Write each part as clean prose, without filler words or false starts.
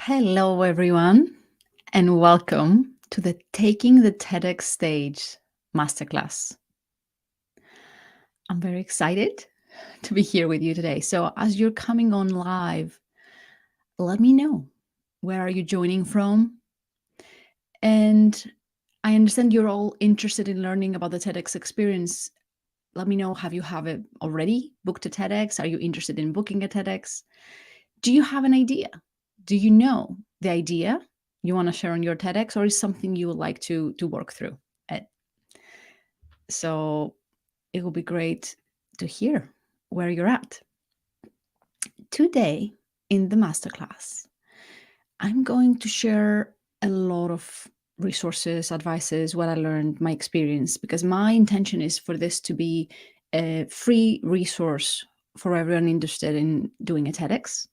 Hello, everyone, and welcome to the Taking the TEDx Stage masterclass. I'm very excited to be here with you today. So, as you're coming on live, let me know, where are you joining from? And I understand you're all interested in learning about the TEDx experience. Let me know, have you already booked a TEDx? Are you interested in booking a TEDx? Do you have an idea? Do you know the idea you want to share on your TEDx, or is something you would like to work through it? So it will be great to hear where you're at. Today in the masterclass, I'm going to share a lot of resources, advices, what I learned, my experience, because my intention is for this to be a free resource for everyone interested in doing a TEDx.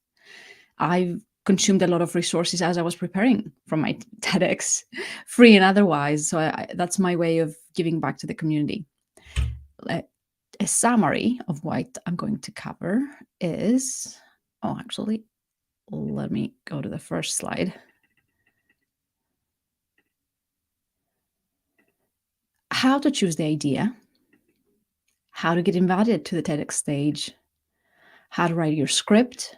I've consumed a lot of resources as I was preparing for my TEDx, free and otherwise. So that's my way of giving back to the community. A summary of what I'm going to cover is, actually, let me go to the first slide. How to choose the idea, how to get invited to the TEDx stage, how to write your script,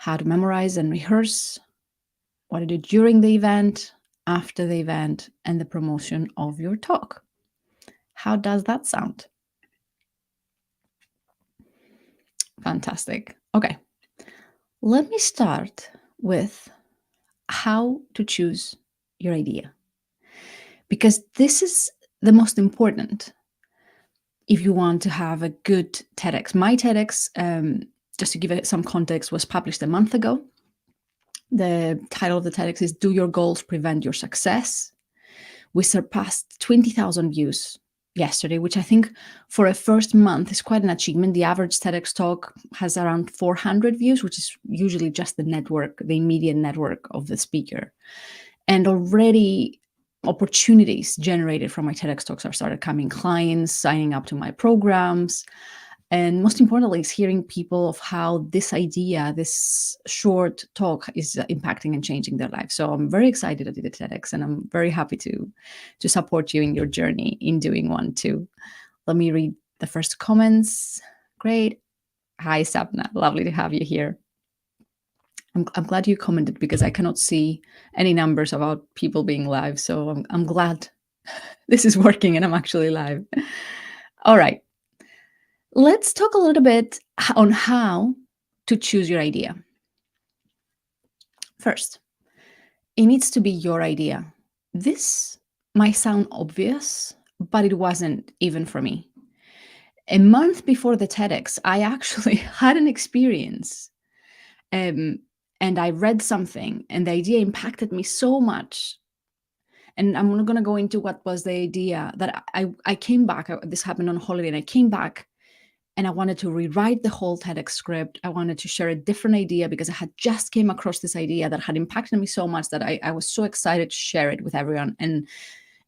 how to memorize and rehearse, what to do during the event, after the event, and the promotion of your talk. How does that sound? Fantastic. Okay. Let me start with how to choose your idea, because this is the most important if you want to have a good TEDx. My TEDx, just to give it some context, was published a month ago. The title of the TEDx is Do Your Goals Prevent Your Success? We surpassed 20,000 views yesterday, which I think for a first month is quite an achievement. The average TEDx talk has around 400 views, which is usually just the immediate network of the speaker. And already opportunities generated from my TEDx talks are started coming, clients signing up to my programs. And most importantly, is hearing people of how this idea, this short talk, is impacting and changing their life. So I'm very excited to do the TEDx, and I'm very happy to support you in your journey in doing one too. Let me read the first comments. Great. Hi, Sapna. Lovely to have you here. I'm glad you commented, because I cannot see any numbers about people being live. So I'm glad this is working and I'm actually live. All right. Let's talk a little bit on how to choose your idea. First, it needs to be your idea. This might sound obvious, but it wasn't even for me. A month before the TEDx, I actually had an experience, and I read something, and the idea impacted me so much. And I'm not going to go into what was the idea, that I came back. This happened on holiday, and I came back and I wanted to rewrite the whole TEDx script. I wanted to share a different idea, because I had just came across this idea that had impacted me so much that I was so excited to share it with everyone. And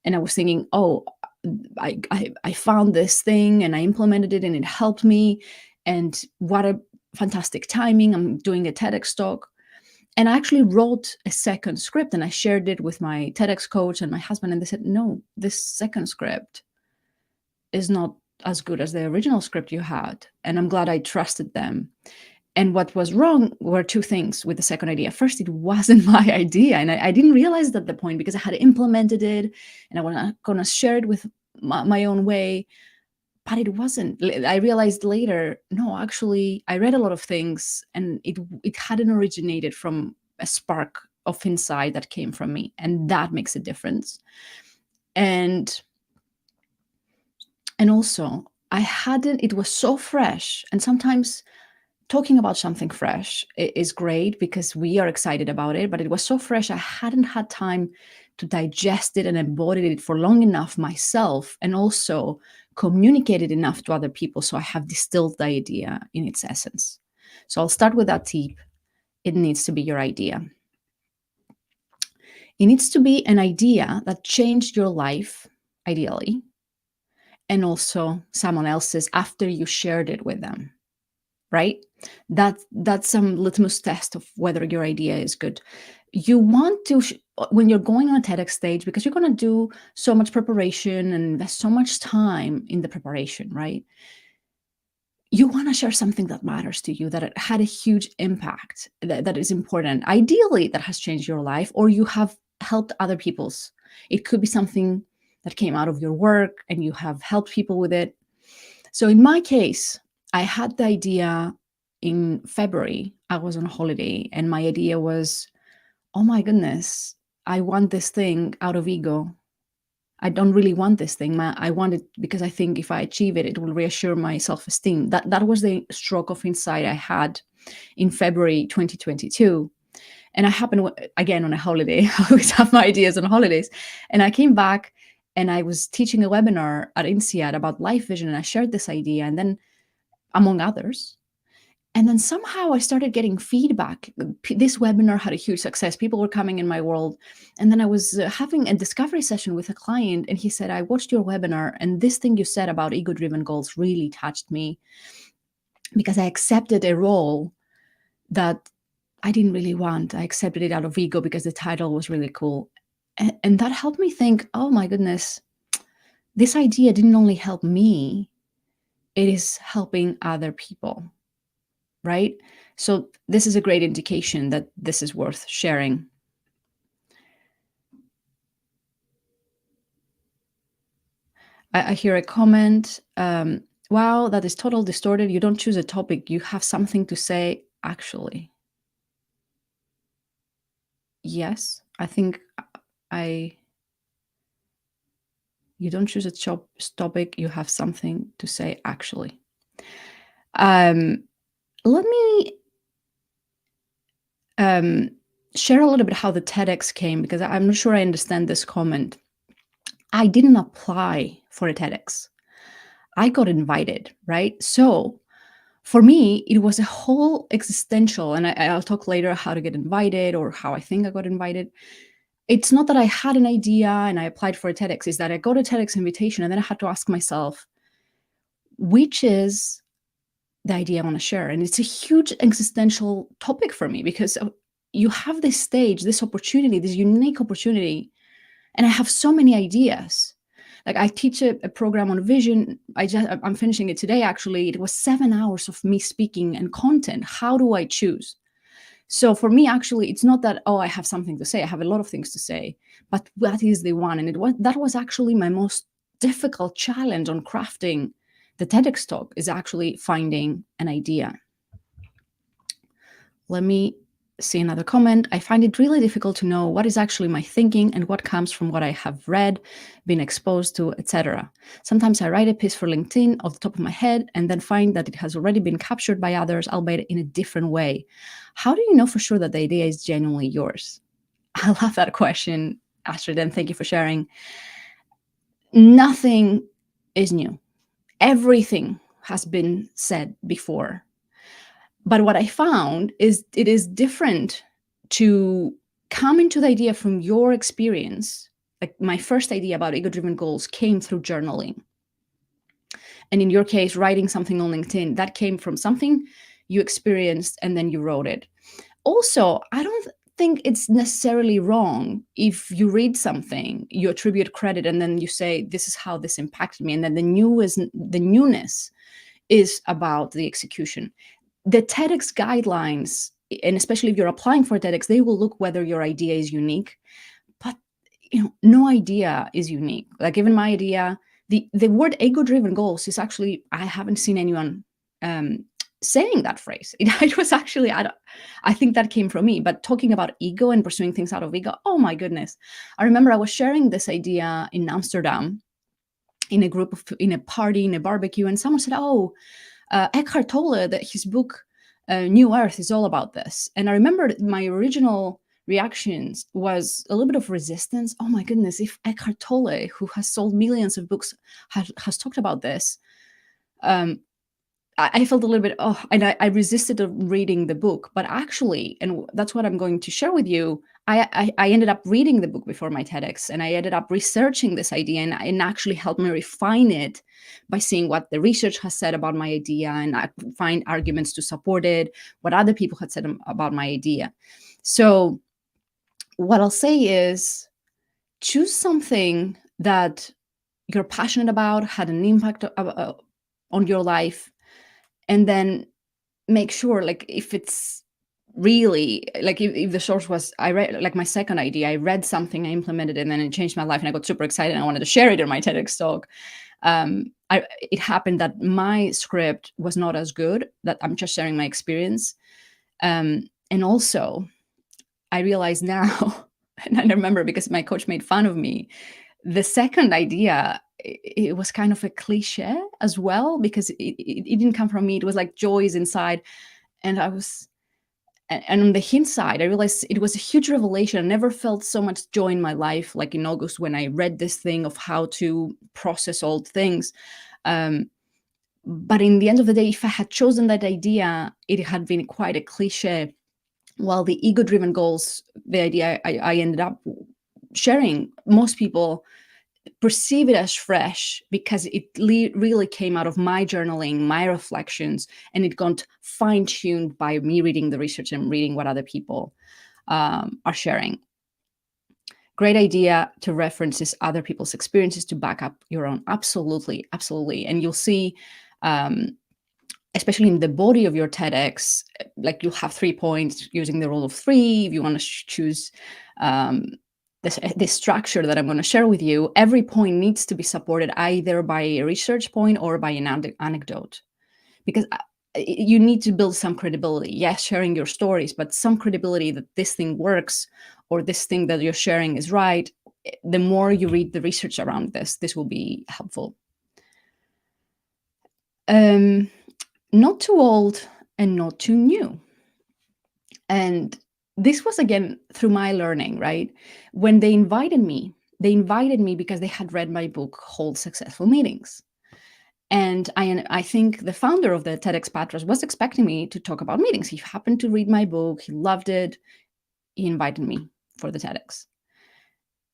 I was thinking, I found this thing and I implemented it and it helped me. And what a fantastic timing. I'm doing a TEDx talk. And I actually wrote a second script and I shared it with my TEDx coach and my husband. And they said, no, this second script is not as good as the original script you had. And I'm glad I trusted them. And what was wrong were two things with the second idea. First, it wasn't my idea. And I didn't realize it at the point, because I had implemented it and I was going to share it with my own way. But it wasn't. I realized later, no, actually, I read a lot of things and it hadn't originated from a spark of insight that came from me. And that makes a difference. And also, it was so fresh. And sometimes talking about something fresh is great because we are excited about it, but it was so fresh, I hadn't had time to digest it and embody it for long enough myself, and also communicate it enough to other people. So I have distilled the idea in its essence. So I'll start with that tip. It needs to be your idea. It needs to be an idea that changed your life, ideally, and also someone else's after you shared it with them. right? That's some litmus test of whether your idea is good. You want to when you're going on a TEDx stage, because you're going to do so much preparation and invest so much time in the preparation, right? You want to share something that matters to you, that it had a huge impact, that is important, ideally that has changed your life, or you have helped other people's. It could be something that came out of your work and you have helped people with it. So in my case, I had the idea in February. I was on holiday and my idea was, oh my goodness, I want this thing out of ego. I don't really want this thing. I want it because I think if I achieve it, it will reassure my self-esteem. That was the stroke of insight I had in February 2022. And I happened again on a holiday. I always have my ideas on holidays. And I came back and I was teaching a webinar at INSEAD about life vision. And I shared this idea, and then among others. And then somehow I started getting feedback. This webinar had a huge success. People were coming in my world. And then I was having a discovery session with a client, and he said, I watched your webinar, and this thing you said about ego-driven goals really touched me, because I accepted a role that I didn't really want. I accepted it out of ego because the title was really cool. And that helped me think, oh my goodness, this idea didn't only help me, it is helping other people. Right? So this is a great indication that this is worth sharing. I hear a comment, wow, that is total distorted. You don't choose a topic. You have something to say, actually. Yes, I think you don't choose a topic. You have something to say, actually. Let me share a little bit how the TEDx came, because I'm not sure I understand this comment. I didn't apply for a TEDx. I got invited, right? So for me, it was a whole existential, and I'll talk later how to get invited or how I think I got invited. It's not that I had an idea and I applied for a TEDx, it's that I got a TEDx invitation and then I had to ask myself, which is the idea I want to share? And it's a huge existential topic for me, because you have this stage, this opportunity, this unique opportunity, and I have so many ideas. Like I teach a program on vision. I'm finishing it today, actually. It was 7 hours of me speaking and content. How do I choose? So for me, actually, it's not that, oh, I have something to say. I have a lot of things to say, but that is the one. And that was actually my most difficult challenge on crafting the TEDx talk, is actually finding an idea. Let me see another comment. I find it really difficult to know what is actually my thinking and what comes from what I have read, been exposed to, etc. Sometimes I write a piece for LinkedIn off the top of my head and then find that it has already been captured by others, albeit in a different way. How do you know for sure that the idea is genuinely yours? I love that question, Astrid, and thank you for sharing. Nothing is new. Everything has been said before. But what I found is it is different to come into the idea from your experience. Like my first idea about ego-driven goals came through journaling. And in your case, writing something on LinkedIn, that came from something you experienced and then you wrote it. Also, I don't think it's necessarily wrong if you read something, you attribute credit, and then you say, this is how this impacted me. And then the newness is about the execution. The TEDx guidelines, and especially if you're applying for TEDx, they will look whether your idea is unique. But no idea is unique. Like even my idea, the word ego-driven goals is actually, I haven't seen anyone saying that phrase. It was actually, I think that came from me. But talking about ego and pursuing things out of ego, oh my goodness. I remember I was sharing this idea in Amsterdam in a party, in a barbecue, and someone said, oh, Eckhart Tolle, that his book New Earth is all about this. And I remember my original reactions was a little bit of resistance. Oh my goodness, if Eckhart Tolle, who has sold millions of books, has talked about this, I felt a little bit, oh, and I resisted reading the book. But actually, and that's what I'm going to share with you, I ended up reading the book before my TEDx, and I ended up researching this idea, and actually helped me refine it by seeing what the research has said about my idea, and I could find arguments to support it, what other people had said about my idea. So what I'll say is, choose something that you're passionate about, had an impact on your life, and then make sure, like, if it's really like, if the source was, I read, like, my second idea, I read something, I implemented it, and then it changed my life, and I got super excited, and I wanted to share it in my TEDx talk. It happened that my script was not as good, that I'm just sharing my experience. And also, I realize now, and I remember because my coach made fun of me, the second idea, it was kind of a cliche as well, because it didn't come from me. It was like joys inside. And on the hindsight, I realized it was a huge revelation. I never felt so much joy in my life like in August when I read this thing of how to process old things. But in the end of the day, if I had chosen that idea, it had been quite a cliche. While the ego-driven goals, the idea I ended up sharing, most people perceive it as fresh because it really came out of my journaling, my reflections, and it got fine-tuned by me reading the research and reading what other people are sharing. Great idea to references other people's experiences to back up your own. Absolutely, absolutely. And you'll see, especially in the body of your TEDx, like, you'll have 3 points using the rule of 3. If you want to choose this structure that I'm going to share with you, every point needs to be supported either by a research point or by an anecdote, because you need to build some credibility. Yes, sharing your stories, but some credibility that this thing works, or this thing that you're sharing is right. The more you read the research around this will be helpful. Not too old and not too new. And this was, again, through my learning, right? When they invited me because they had read my book, Hold Successful Meetings. And I think the founder of the TEDx Patras was expecting me to talk about meetings. He happened to read my book. He loved it. He invited me for the TEDx.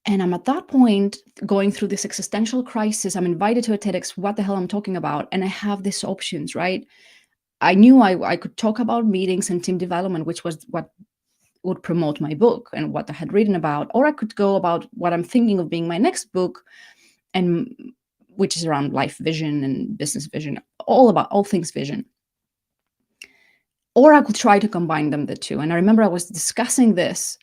And I'm at that point going through this existential crisis. I'm invited to a TEDx. What the hell I'm talking about? And I have these options, right? I knew I could talk about meetings and team development, which was what would promote my book and what I had written about, or I could go about what I'm thinking of being my next book, and which is around life vision and business vision, all things vision. Or I could try to combine the two. And I remember I was discussing this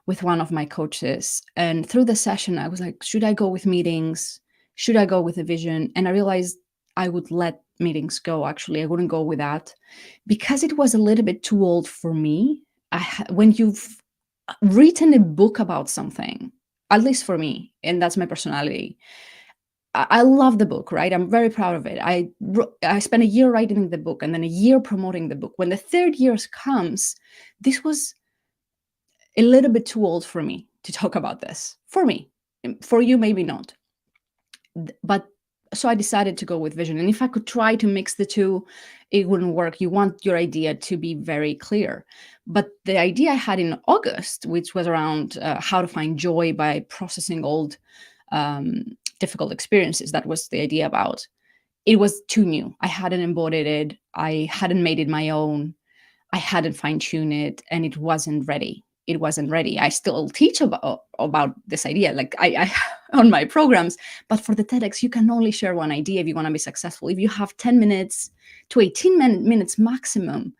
with one of my coaches, and through the session, I was like, should I go with meetings? Should I go with a vision? And I realized I would let meetings go. Actually, I wouldn't go with that because it was a little bit too old for me. When you've written a book about something, at least for me, and that's my personality, I love the book, right? I'm very proud of it. I spent a year writing the book and then a year promoting the book. When the third year comes, this was a little bit too old for me to talk about this. For me, for you, maybe not. But so I decided to go with vision. And if I could try to mix the two, it wouldn't work. You want your idea to be very clear. But the idea I had in August, which was around how to find joy by processing old difficult experiences, that was the idea about. It was too new. I hadn't embodied it. I hadn't made it my own. I hadn't fine-tuned it, and it wasn't ready. It wasn't ready. I still teach about this idea, like I on my programs, but for the TEDx, you can only share one idea if you want to be successful. If you have 10 minutes to 18 minutes maximum,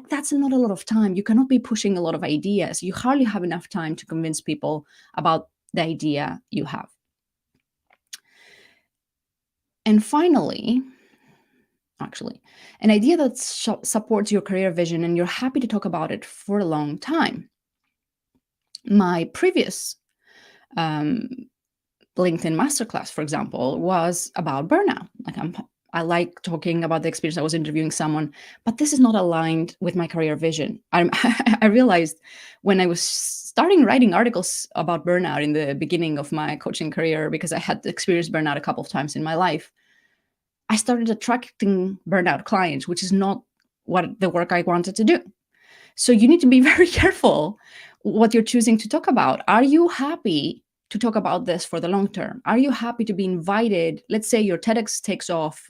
that's not a lot of time. You cannot be pushing a lot of ideas. You hardly have enough time to convince people about the idea you have. And finally, actually, an idea that supports your career vision and you're happy to talk about it for a long time. My previous LinkedIn masterclass, for example, was about burnout. Like, I like talking about the experience. I was interviewing someone, but this is not aligned with my career vision. I realized when I was starting writing articles about burnout in the beginning of my coaching career, because I had experienced burnout a couple of times in my life, I started attracting burnout clients, which is not what the work I wanted to do. So you need to be very careful what you're choosing to talk about. Are you happy to talk about this for the long term? Are you happy to be invited? Let's say your TEDx takes off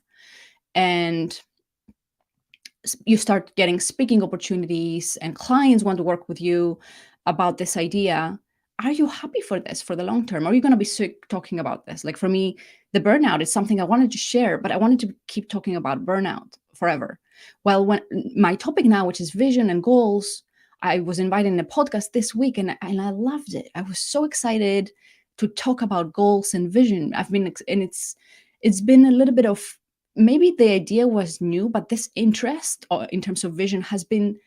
and you start getting speaking opportunities and clients want to work with you about this idea. Are you happy for this for the long term? Are you going to be sick talking about this? Like for me, the burnout is something I wanted to share, but I wanted to keep talking about burnout forever. Well, when my topic now, which is vision and goals, I was invited in a podcast this week and I loved it. I was so excited to talk about goals and vision. It's been a little bit of, maybe the idea was new, but this interest in terms of vision has been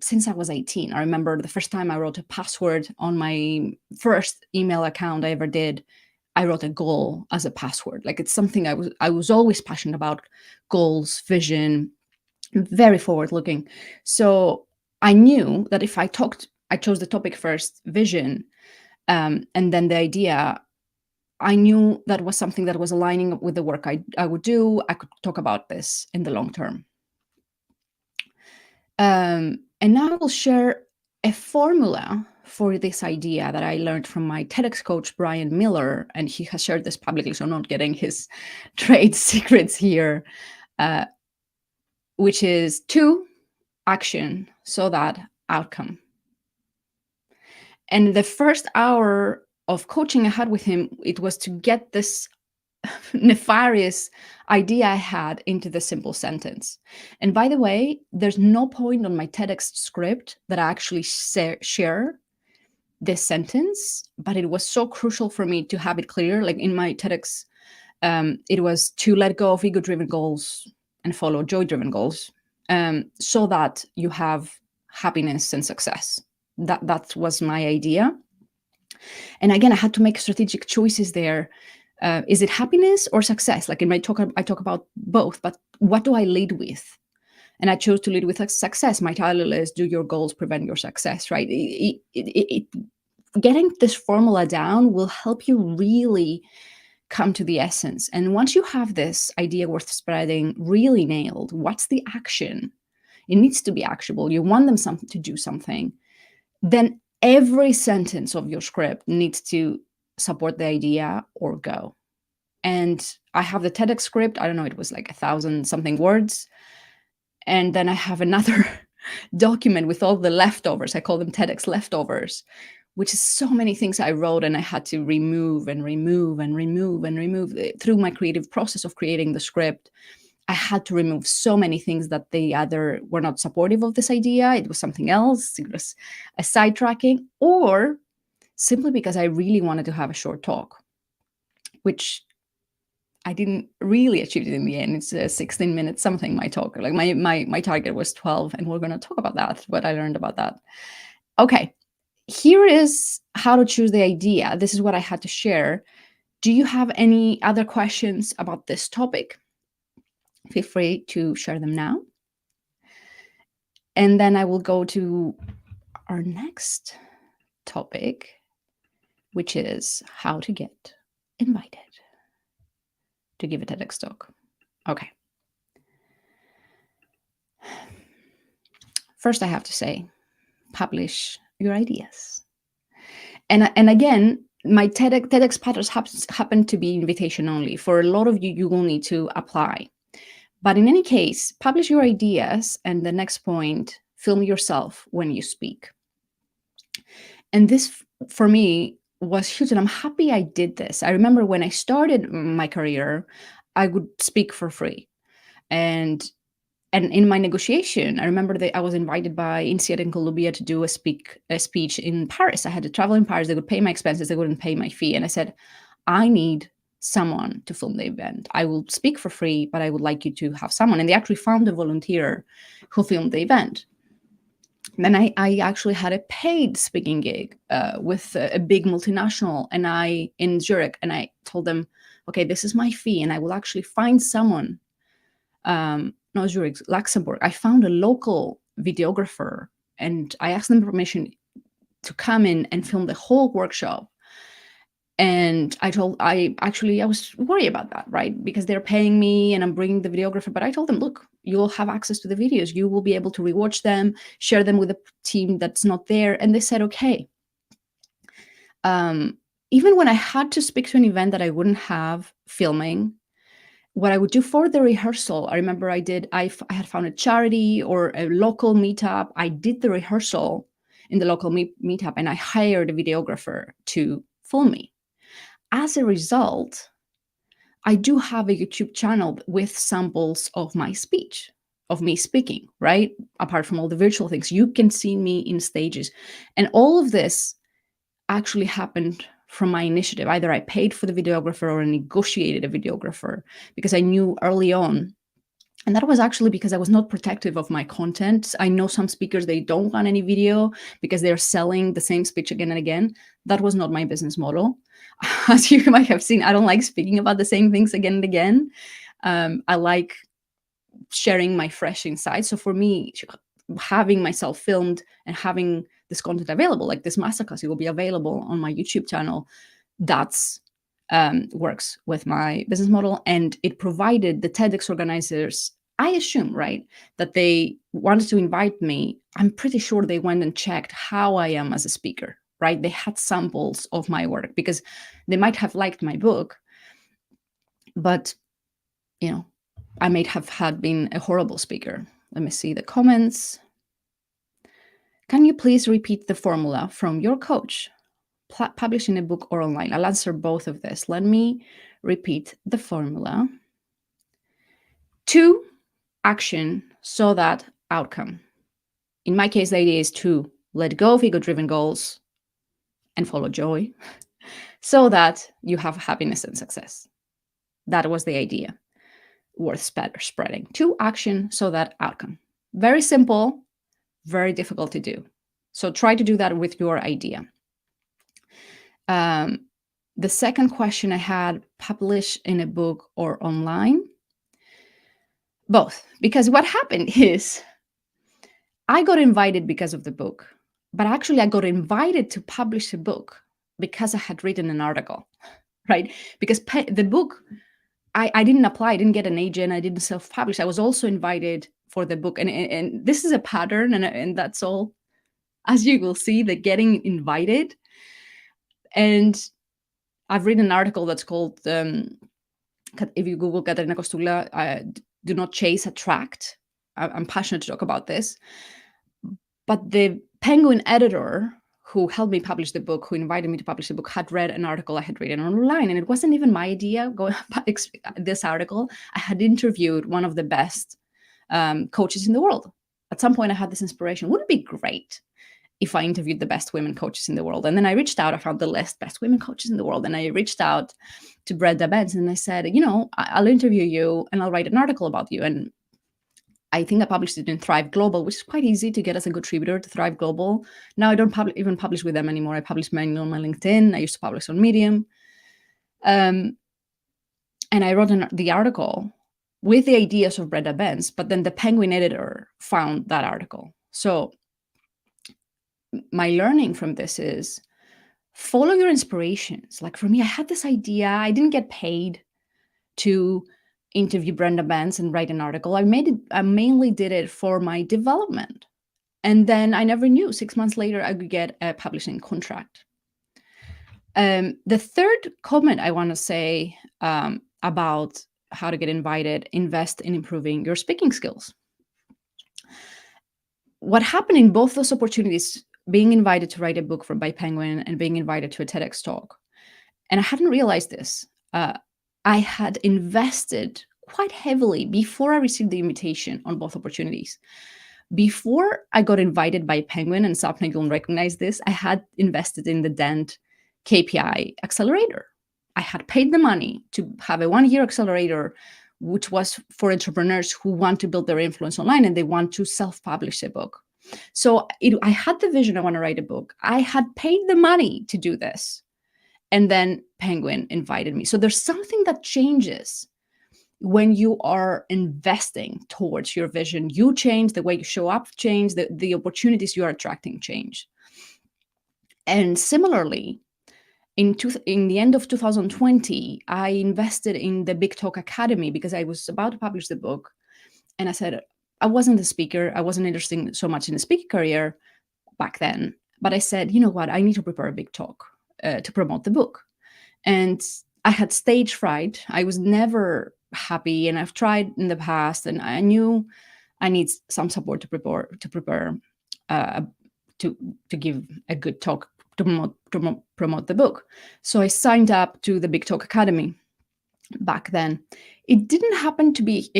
since I was 18. I remember the first time I wrote a password on my first email account I ever did. I wrote a goal as a password. Like it's something I was always passionate about: goals, vision, very forward looking. So I knew that if I chose the topic first, vision, and then the idea. I knew that was something that was aligning with the work I would do. I could talk about this in the long term. And now I will share a formula for this idea that I learned from my TEDx coach, Brian Miller, and he has shared this publicly, so I'm not getting his trade secrets here, which is 2, action, so that outcome. And the first hour of coaching I had with him, it was to get this nefarious idea I had into the simple sentence. And by the way, there's no point on my TEDx script that I actually share this sentence, but it was so crucial for me to have it clear. Like in my TEDx, it was to let go of ego-driven goals and follow joy-driven goals, so that you have happiness and success. That was my idea. And again, I had to make strategic choices there. Is it happiness or success? Like in my talk, I talk about both, but what do I lead with? And I chose to lead with success. My title is "Do Your Goals Prevent Your Success?" Right? Getting this formula down will help you really come to the essence. And once you have this idea worth spreading really nailed, what's the action? It needs to be actionable. You want them to do something. Then every sentence of your script needs to support the idea or go. And I have the TEDx script. I don't know, it was like 1,000 something words. And then I have another document with all the leftovers. I call them TEDx leftovers, which is so many things I wrote and I had to remove through my creative process of creating the script. I had to remove so many things that they either were not supportive of this idea, it was something else, it was a sidetracking, or simply because I really wanted to have a short talk, which I didn't really achieve it in the end. It's a 16-minute something, my talk. Like my target was 12, and we're going to talk about that, what I learned about that. Okay, here is how to choose the idea. This is what I had to share. Do you have any other questions about this topic? Feel free to share them now. And then I will go to our next topic, which is how to get invited to give a TEDx talk. Okay. First, I have to say, publish your ideas. And again, my TEDx patterns happen to be invitation only. For a lot of you, you will need to apply. But in any case, publish your ideas. And the next point, film yourself when you speak. And this, for me, was huge. And I'm happy I did this. I remember when I started my career, I would speak for free. And in my negotiation, I remember that I was invited by INSEAD in Columbia to do a speech in Paris. I had to travel in Paris. They would pay my expenses. They wouldn't pay my fee. And I said, I need someone to film the event. I will speak for free, but I would like you to have someone. And they actually found a volunteer who filmed the event. Then I actually had a paid speaking gig with a big multinational in Zurich. And I told them, okay, this is my fee. And I will actually find someone, not Zurich, Luxembourg. I found a local videographer and I asked them permission to come in and film the whole workshop. And I was worried about that, right? Because they're paying me and I'm bringing the videographer. But I told them, look, you'll have access to the videos. You will be able to rewatch them, share them with a team that's not there. And they said, okay. Even when I had to speak to an event that I wouldn't have filming, what I would do for the rehearsal, I remember I had found a charity or a local meetup. I did the rehearsal in the local meetup and I hired a videographer to film me. As a result, I do have a YouTube channel with samples of my speech, of me speaking, right? Apart from all the virtual things, you can see me in stages. And all of this actually happened from my initiative. Either I paid for the videographer or I negotiated a videographer because I knew early on. And that was actually because I was not protective of my content. I know some speakers, they don't want any video because they're selling the same speech again and again. That was not my business model. As you might have seen, I don't like speaking about the same things again and again. I like sharing my fresh insights. So for me, having myself filmed and having this content available, like this masterclass, it will be available on my YouTube channel. That's works with my business model. And it provided the TEDx organizers, I assume, right, that they wanted to invite me. I'm pretty sure they went and checked how I am as a speaker, right? They had samples of my work because they might have liked my book, but, you know, I might have had been a horrible speaker. Let me see the comments. Can you please repeat the formula from your coach? Publish in a book or online? I'll answer both of this. Let me repeat the formula. 2, action, so that outcome. In my case, the idea is to let go of ego-driven goals and follow joy so that you have happiness and success. That was the idea. Worth spreading. 2, action, so that outcome. Very simple, very difficult to do. So try to do that with your idea. The second question I had, publish in a book or online? Both. Because what happened is I got invited because of the book, but actually I got invited to publish a book because I had written an article, right? Because the book, I didn't apply, I didn't get an agent, I didn't self-publish. I was also invited for the book. And this is a pattern, and that's all. As you will see, the getting invited. And I've written an article that's called, if you Google Caterina Kostoula, do not chase, attract. I'm passionate to talk about this. But the Penguin editor who helped me publish the book, who invited me to publish the book, had read an article I had written online. And it wasn't even my idea, this article. I had interviewed one of the best coaches in the world. At some point, I had this inspiration. Wouldn't it be great if I interviewed the best women coaches in the world? And then I reached out, I found the list, best women coaches in the world. And I reached out to Brenda Benz and I said, I'll interview you and I'll write an article about you. And I think I published it in Thrive Global, which is quite easy to get as a contributor to Thrive Global. Now I don't even publish with them anymore. I publish mainly on my LinkedIn. I used to publish on Medium. And I wrote the article with the ideas of Brenda Benz, but then the Penguin editor found that article. So my learning from this is follow your inspirations. Like for me, I had this idea. I didn't get paid to interview Brenda Benz and write an article. I mainly did it for my development. And then I never knew 6 months later I could get a publishing contract. The third comment I want to say about how to get invited, invest in improving your speaking skills. What happened in both those opportunities, being invited to write a book by Penguin and being invited to a TEDx talk, and I hadn't realized this, I had invested quite heavily before I received the invitation on both opportunities. Before I got invited by Penguin, and Sapna, you'll recognize this, I had invested in the Dent KPI accelerator. I had paid the money to have a 1-year accelerator, which was for entrepreneurs who want to build their influence online and they want to self-publish a book. So I had the vision, I want to write a book. I had paid the money to do this. And then Penguin invited me. So there's something that changes when you are investing towards your vision. You change, the way you show up change, the opportunities you are attracting change. And similarly, in the end of 2020, I invested in the Big Talk Academy because I was about to publish the book. And I said, I wasn't a speaker. I wasn't interested so much in the speaking career back then. But I said, you know what? I need to prepare a big talk to promote the book. And I had stage fright. I was never happy. And I've tried in the past, and I knew I need some support to prepare uh, to give a good talk to promote the book. So I signed up to the Big Talk Academy back then. It didn't happen to be.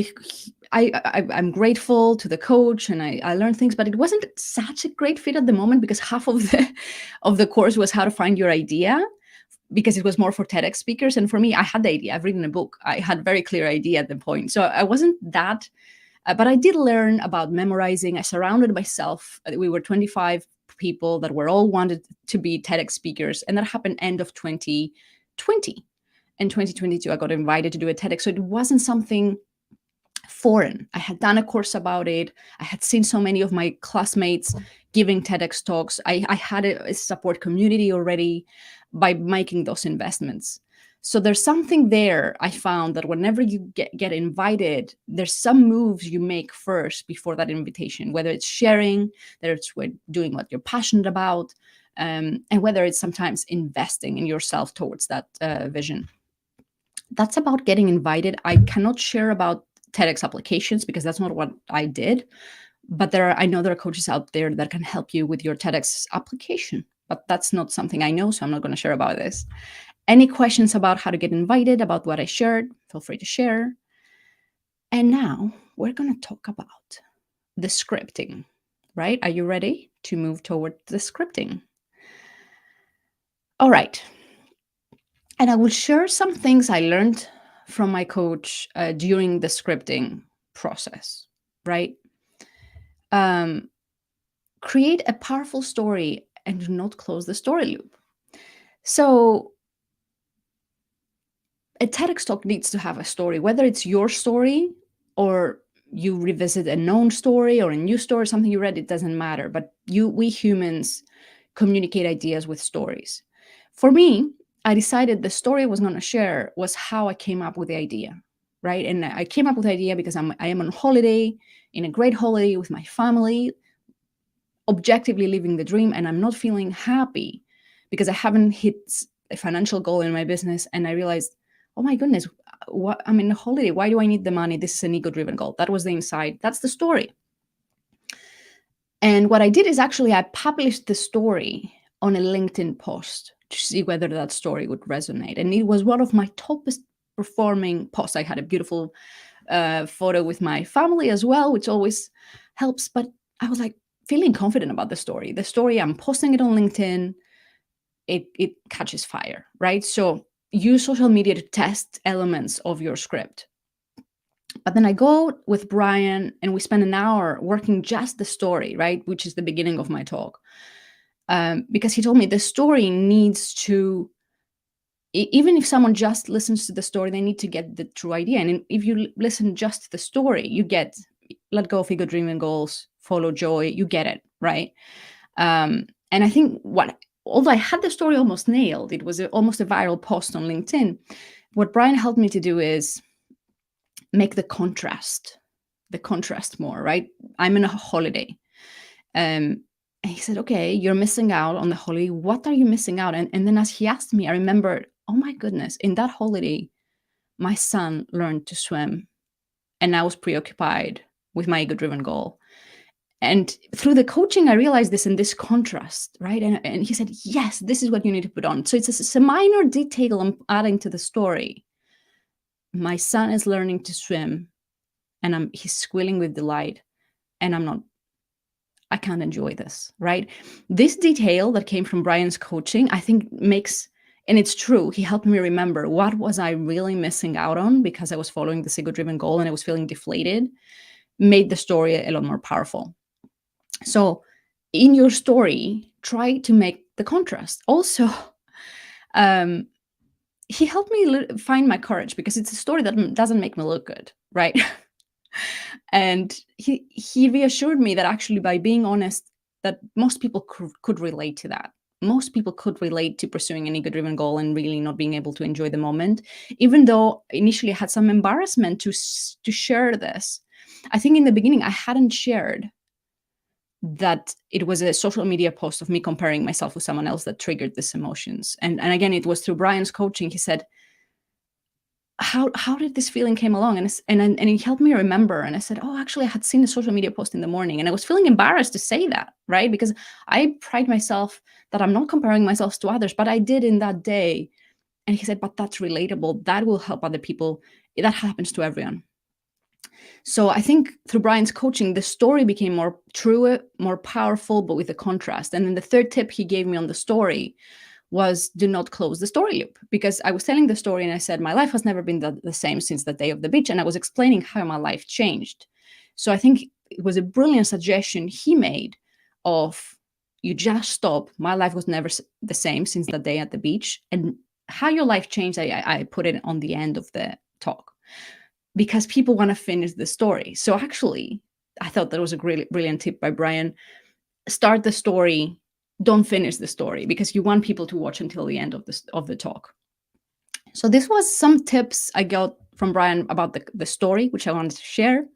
I'm grateful to the coach, and I learned things, but it wasn't such a great fit at the moment because half of the course was how to find your idea, because it was more for TEDx speakers. And for me, I had the idea. I've written a book. I had a very clear idea at the point, so I wasn't that. But I did learn about memorizing. I surrounded myself. We were 25 people that were all wanted to be TEDx speakers, and that happened end of 2020. In 2022, I got invited to do a TEDx. So it wasn't something foreign. I had done a course about it. I had seen so many of my classmates giving TEDx talks. I had a support community already by making those investments. So there's something there. I found that whenever you get invited, there's some moves you make first before that invitation, whether it's sharing, whether it's doing what you're passionate about, and whether it's sometimes investing in yourself towards that vision. That's about getting invited. I cannot share about TEDx applications because that's not what I did. But I know there are coaches out there that can help you with your TEDx application. But that's not something I know, so I'm not going to share about this. Any questions about how to get invited, about what I shared, feel free to share. And now we're going to talk about the scripting, right? Are you ready to move toward the scripting? All right. And I will share some things I learned from my coach during the scripting process, right? Create a powerful story and do not close the story loop. So a TEDx talk needs to have a story, whether it's your story or you revisit a known story or a new story, something you read, it doesn't matter. But we humans communicate ideas with stories. For me, I decided the story I was going to share was how I came up with the idea, right? And I came up with the idea because I am on holiday, in a great holiday with my family, objectively living the dream, and I'm not feeling happy because I haven't hit a financial goal in my business. And I realized, oh my goodness, what, I'm in a holiday. Why do I need the money? This is an ego-driven goal. That was the insight. That's the story. And what I did is actually I published the story on a LinkedIn post to see whether that story would resonate. And it was one of my topest performing posts. I had a beautiful photo with my family as well, which always helps. But I was like feeling confident about the story. The story, I'm posting it on LinkedIn. It catches fire, right? So use social media to test elements of your script. But then I go with Brian and we spend an hour working just the story, right? Which is the beginning of my talk. Because he told me the story needs to, even if someone just listens to the story, they need to get the true idea. And if you listen just to the story, you get let go of ego driven goals, follow joy, you get it, right? And I think although I had the story almost nailed, it was almost a viral post on LinkedIn. What Brian helped me to do is make the contrast more, right? I'm in a holiday. And he said, okay, you're missing out on the holiday. What are you missing out? And then as he asked me, I remembered, oh my goodness, in that holiday, my son learned to swim and I was preoccupied with my ego-driven goal. And through the coaching, I realized this in this contrast, right? And he said, yes, this is what you need to put on. So it's a minor detail I'm adding to the story. My son is learning to swim and he's squealing with delight and I can't enjoy this, right? This detail that came from Brian's coaching, I think and it's true, he helped me remember what was I really missing out on because I was following this ego-driven goal and I was feeling deflated, made the story a lot more powerful. So in your story, try to make the contrast. Also, he helped me find my courage because it's a story that doesn't make me look good, right? And he reassured me that actually by being honest, that most people could relate to that, most people could relate to pursuing an ego-driven goal and really not being able to enjoy the moment, even though initially I had some embarrassment to share this. I think in the beginning I hadn't shared that it was a social media post of me comparing myself with someone else that triggered these emotions. And again, it was through Brian's coaching. He said, how did this feeling came along? And he helped me remember. And I said, oh, actually, I had seen a social media post in the morning, and I was feeling embarrassed to say that, right? Because I pride myself that I'm not comparing myself to others, but I did in that day. And he said, but that's relatable. That will help other people. That happens to everyone. So I think through Brian's coaching, the story became more true, more powerful, but with a contrast. And then the third tip he gave me on the story was, do not close the story loop. Because I was telling the story and I said, my life has never been the same since the day of the beach. And I was explaining how my life changed. So I think it was a brilliant suggestion he made of, you just stop. My life was never the same since the day at the beach. And how your life changed, I put it on the end of the talk, because people want to finish the story. So actually, I thought that was a really brilliant tip by Brian. Start the story, don't finish the story, because you want people to watch until the end of the talk. So this was some tips I got from Brian about the story, which I wanted to share.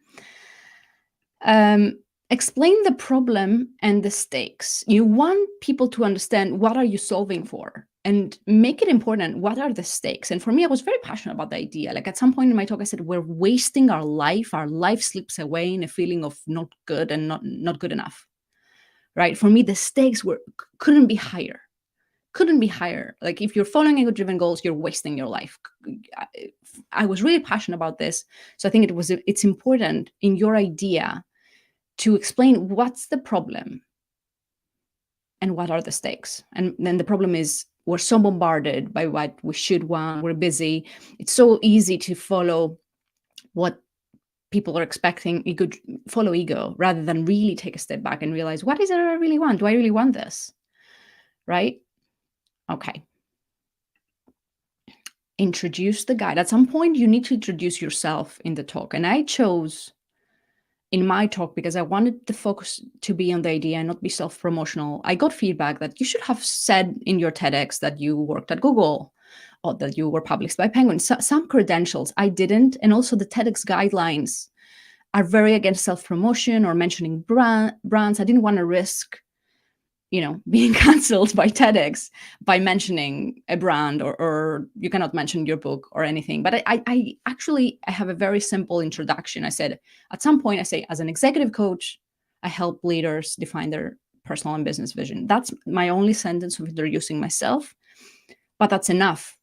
Explain the problem and the stakes. You want people to understand, what are you solving for? And make it important, what are the stakes? And for me, I was very passionate about the idea. Like, at some point in my talk, I said, we're wasting our life. Our life slips away in a feeling of not good and not good enough, right? For me, the stakes couldn't be higher. Couldn't be higher. Like, if you're following ego-driven goals, you're wasting your life. I was really passionate about this. So I think it's important in your idea to explain what's the problem and what are the stakes. And then the problem is, we're so bombarded by what we should want. We're busy. It's so easy to follow what people are expecting. You could follow ego rather than really take a step back and realize, what is it I really want? Do I really want this? Right? Okay. Introduce the guide. At some point, you need to introduce yourself in the talk. And I chose in my talk, because I wanted the focus to be on the idea and not be self-promotional. I got feedback that you should have said in your TEDx that you worked at Google or that you were published by Penguin. Some credentials I didn't. And also the TEDx guidelines are very against self-promotion or mentioning brands. I didn't want to risk, being canceled by TEDx by mentioning a brand, or you cannot mention your book or anything. But I actually have a very simple introduction. I said, at some point, I say, as an executive coach, I help leaders define their personal and business vision. That's my only sentence of introducing myself, but that's enough.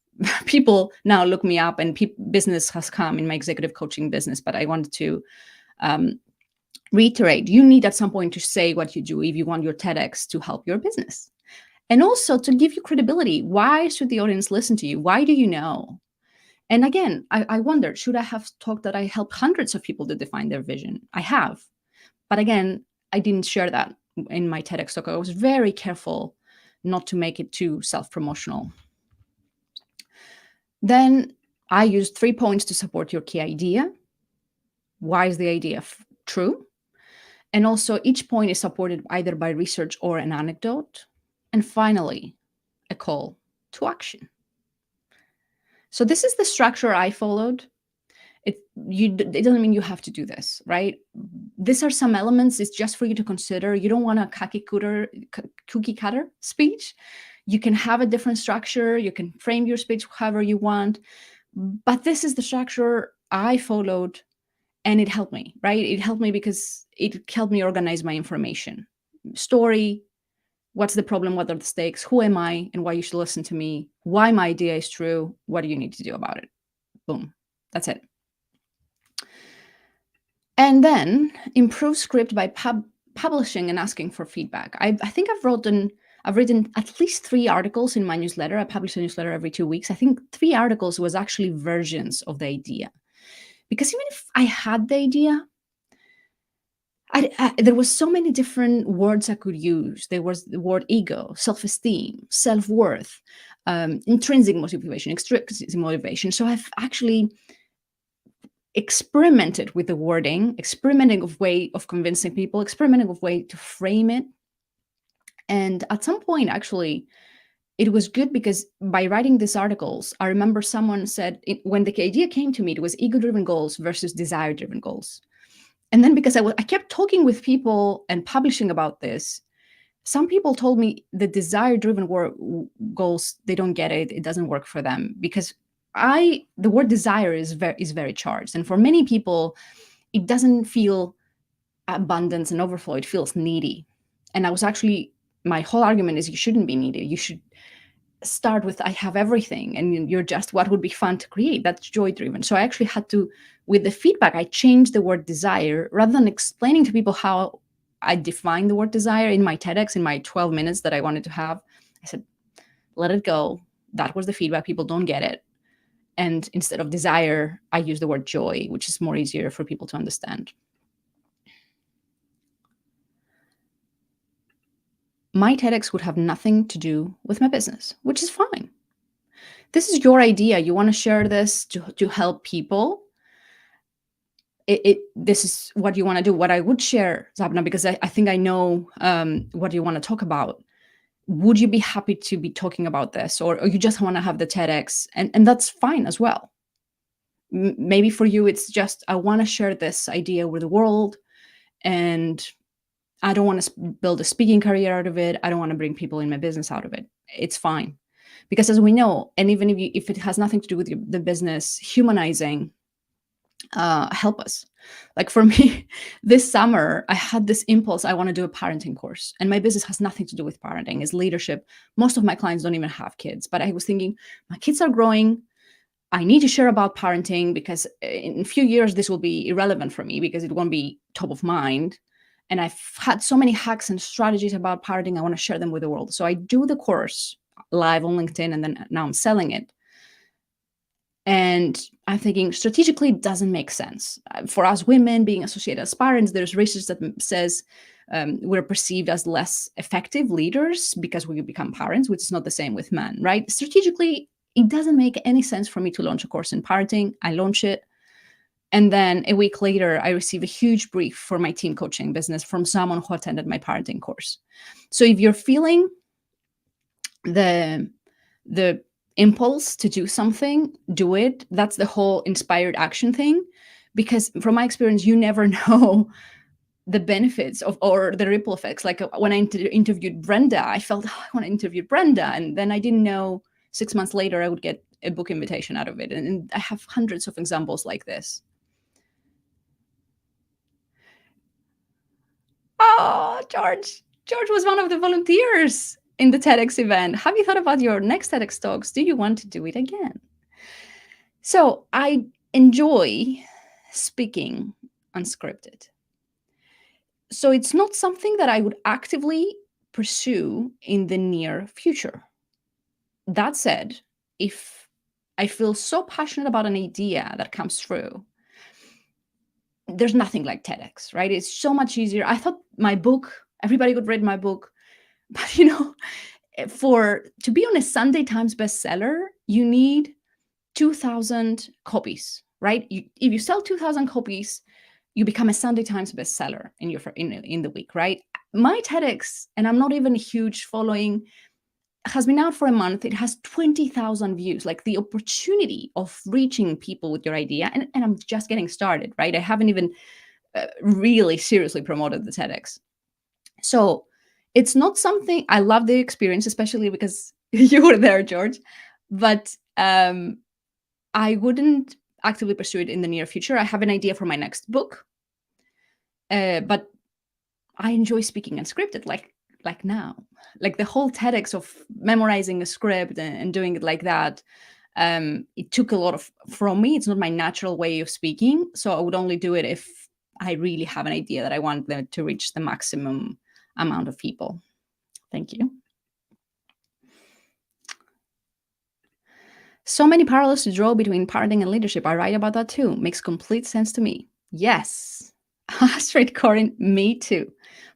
People now look me up, and business has come in my executive coaching business. But I wanted to reiterate, you need at some point to say what you do if you want your TEDx to help your business. And also to give you credibility. Why should the audience listen to you? Why do you know? And again, I wondered, should I have talked that I help hundreds of people to define their vision? I have. But again, I didn't share that in my TEDx talk. I was very careful not to make it too self-promotional. Then I used 3 points to support your key idea. Why is the idea true? And also, each point is supported either by research or an anecdote. And finally, a call to action. So this is the structure I followed. It doesn't mean you have to do this, right? These are some elements. It's just for you to consider. You don't want a cookie cutter speech. You can have a different structure. You can frame your speech however you want. But this is the structure I followed. And it helped me, right? It helped me because it helped me organize my information. Story, what's the problem? What are the stakes? Who am I and why you should listen to me? Why my idea is true? What do you need to do about it? Boom. That's it. And then improve script by publishing and asking for feedback. I think I've written at least 3 articles in my newsletter. I publish a newsletter every 2 weeks. I think 3 articles was actually versions of the idea. Because even if I had the idea, there was so many different words I could use. There was the word ego, self-esteem, self-worth, intrinsic motivation, extrinsic motivation. So I've actually experimented with the wording, experimenting of way of convincing people, experimenting of way to frame it. And at some point, actually, it was good because by writing these articles, I remember someone said when the idea came to me, it was ego-driven goals versus desire-driven goals. And then because I kept talking with people and publishing about this, some people told me the desire-driven goals, they don't get it. It doesn't work for them because the word desire is very charged. And for many people, it doesn't feel abundance and overflow. It feels needy. And my whole argument is you shouldn't be needy. You should start with I have everything and you're just what would be fun to create. That's joy driven. So I actually had to, with the feedback, I changed the word desire rather than explaining to people how I define the word desire in my TEDx in my 12 minutes that I wanted to have. I said, let it go. That was the feedback. People don't get it. And instead of desire, I use the word joy, which is more easier for people to understand. My TEDx would have nothing to do with my business, which is fine. This is your idea. You want to share this to help people. This is what you want to do. What I would share, Zabna, because I think I know what you want to talk about. Would you be happy to be talking about this, or you just want to have the TEDx? And that's fine as well. Maybe for you, it's just, I want to share this idea with the world, and I don't want to build a speaking career out of it. I don't want to bring people in my business out of it. It's fine. Because as we know, and even if it has nothing to do with the business, humanizing help us. Like for me, this summer, I had this impulse. I want to do a parenting course, and my business has nothing to do with parenting. It's leadership. Most of my clients don't even have kids, but I was thinking, my kids are growing. I need to share about parenting because in a few years, this will be irrelevant for me because it won't be top of mind. And I've had so many hacks and strategies about parenting. I want to share them with the world. So I do the course live on LinkedIn, and then now I'm selling it. And I'm thinking strategically, it doesn't make sense. For us women being associated as parents, there's research that says we're perceived as less effective leaders because we become parents, which is not the same with men, right? Strategically, it doesn't make any sense for me to launch a course in parenting. I launch it. And then a week later, I receive a huge brief for my team coaching business from someone who attended my parenting course. So if you're feeling the impulse to do something, do it. That's the whole inspired action thing. Because from my experience, you never know the benefits of or the ripple effects. Like when I interviewed Brenda, I felt, I want to interview Brenda. And then I didn't know 6 months later I would get a book invitation out of it. And I have hundreds of examples like this. Oh, George was one of the volunteers in the TEDx event. Have you thought about your next TEDx talks? Do you want to do it again? So I enjoy speaking unscripted. So it's not something that I would actively pursue in the near future. That said, if I feel so passionate about an idea that comes through, there's nothing like TEDx, right? It's so much easier. I thought my book, everybody could read my book, but to be on a Sunday Times bestseller, you need 2,000 copies, right? If you sell 2,000 copies, you become a Sunday Times bestseller in the week, right? My TEDx, and I'm not even a huge following, has been out for a month. It has 20,000 views. Like the opportunity of reaching people with your idea, and I'm just getting started, right? I haven't even really seriously promoted the TEDx. So it's not something, I love the experience, especially because you were there, George, but I wouldn't actively pursue it in the near future. I have an idea for my next book, but I enjoy speaking unscripted, like now. Like the whole TEDx of memorizing a script and doing it like that, it took a lot from me. It's not my natural way of speaking, so I would only do it if I really have an idea that I want them to reach the maximum amount of people. Thank you. So many parallels to draw between parenting and leadership. I write about that too. Makes complete sense to me. Yes. Astrid Corin, me too.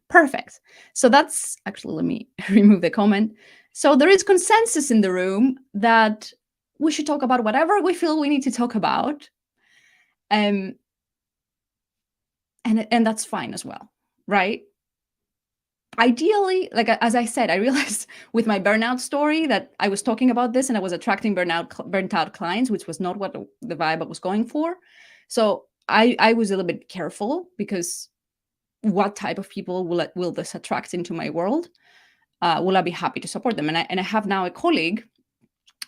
Perfect. So that's actually, let me remove the comment. So there is consensus in the room that we should talk about whatever we feel we need to talk about. And that's fine as well, right? ideally, like as I said, I realized with my burnout story that I was talking about this and I was attracting burnt out clients, which was not what the vibe I was going for. So I was a little bit careful, because what type of people will this attract into my world? Will I be happy to support them? And I have now a colleague,